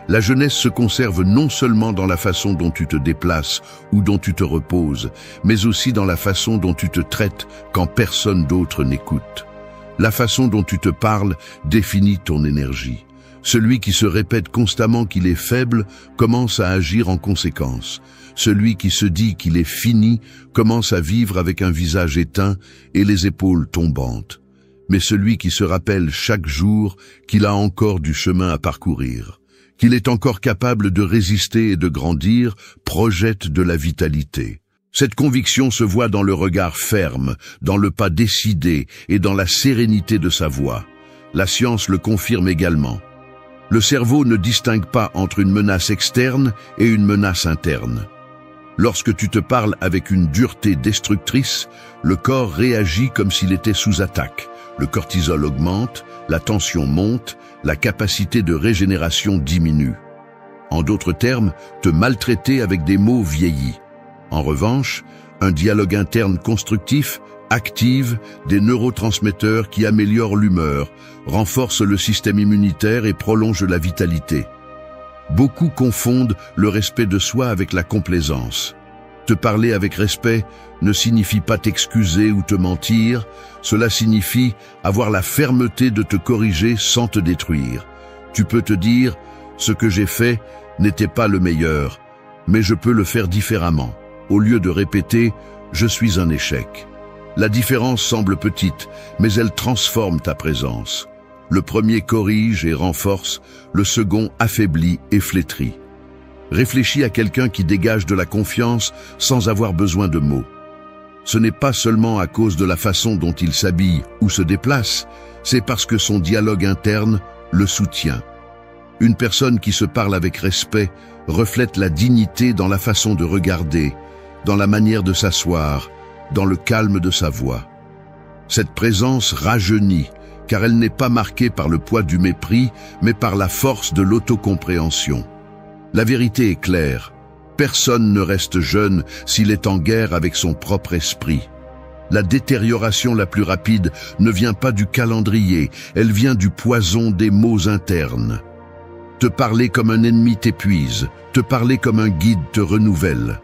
Speaker 1: La jeunesse se conserve non seulement dans la façon dont tu te déplaces ou dont tu te reposes, mais aussi dans la façon dont tu te traites quand personne d'autre n'écoute. La façon dont tu te parles définit ton énergie. Celui qui se répète constamment qu'il est faible commence à agir en conséquence. Celui qui se dit qu'il est fini commence à vivre avec un visage éteint et les épaules tombantes. Mais celui qui se rappelle chaque jour qu'il a encore du chemin à parcourir, qu'il est encore capable de résister et de grandir, projette de la vitalité. Cette conviction se voit dans le regard ferme, dans le pas décidé et dans la sérénité de sa voix. La science le confirme également. Le cerveau ne distingue pas entre une menace externe et une menace interne. Lorsque tu te parles avec une dureté destructrice, le corps réagit comme s'il était sous attaque. Le cortisol augmente, la tension monte, la capacité de régénération diminue. En d'autres termes, te maltraiter avec des mots vieillit. En revanche, un dialogue interne constructif active des neurotransmetteurs qui améliorent l'humeur, renforcent le système immunitaire et prolongent la vitalité. Beaucoup confondent le respect de soi avec la complaisance. Te parler avec respect ne signifie pas t'excuser ou te mentir, cela signifie avoir la fermeté de te corriger sans te détruire. Tu peux te dire « ce que j'ai fait n'était pas le meilleur, mais je peux le faire différemment », au lieu de répéter « je suis un échec ». La différence semble petite, mais elle transforme ta présence. Le premier corrige et renforce, le second affaiblit et flétrit. Réfléchis à quelqu'un qui dégage de la confiance sans avoir besoin de mots. Ce n'est pas seulement à cause de la façon dont il s'habille ou se déplace, c'est parce que son dialogue interne le soutient. Une personne qui se parle avec respect reflète la dignité dans la façon de regarder, dans la manière de s'asseoir, dans le calme de sa voix. Cette présence rajeunit, car elle n'est pas marquée par le poids du mépris, mais par la force de l'autocompréhension. La vérité est claire. Personne ne reste jeune s'il est en guerre avec son propre esprit. La détérioration la plus rapide ne vient pas du calendrier, elle vient du poison des maux internes. Te parler comme un ennemi t'épuise, te parler comme un guide te renouvelle.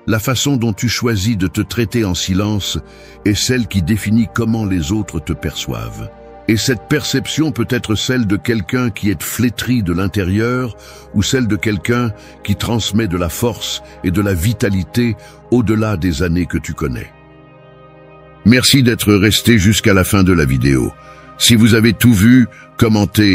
Speaker 1: La façon dont tu choisis de te traiter en silence est celle qui définit comment les autres te perçoivent. Et cette perception peut être celle de quelqu'un qui est flétri de l'intérieur ou celle de quelqu'un qui transmet de la force et de la vitalité au-delà des années que tu connais. Merci d'être resté jusqu'à la fin de la vidéo. Si vous avez tout vu, commentez.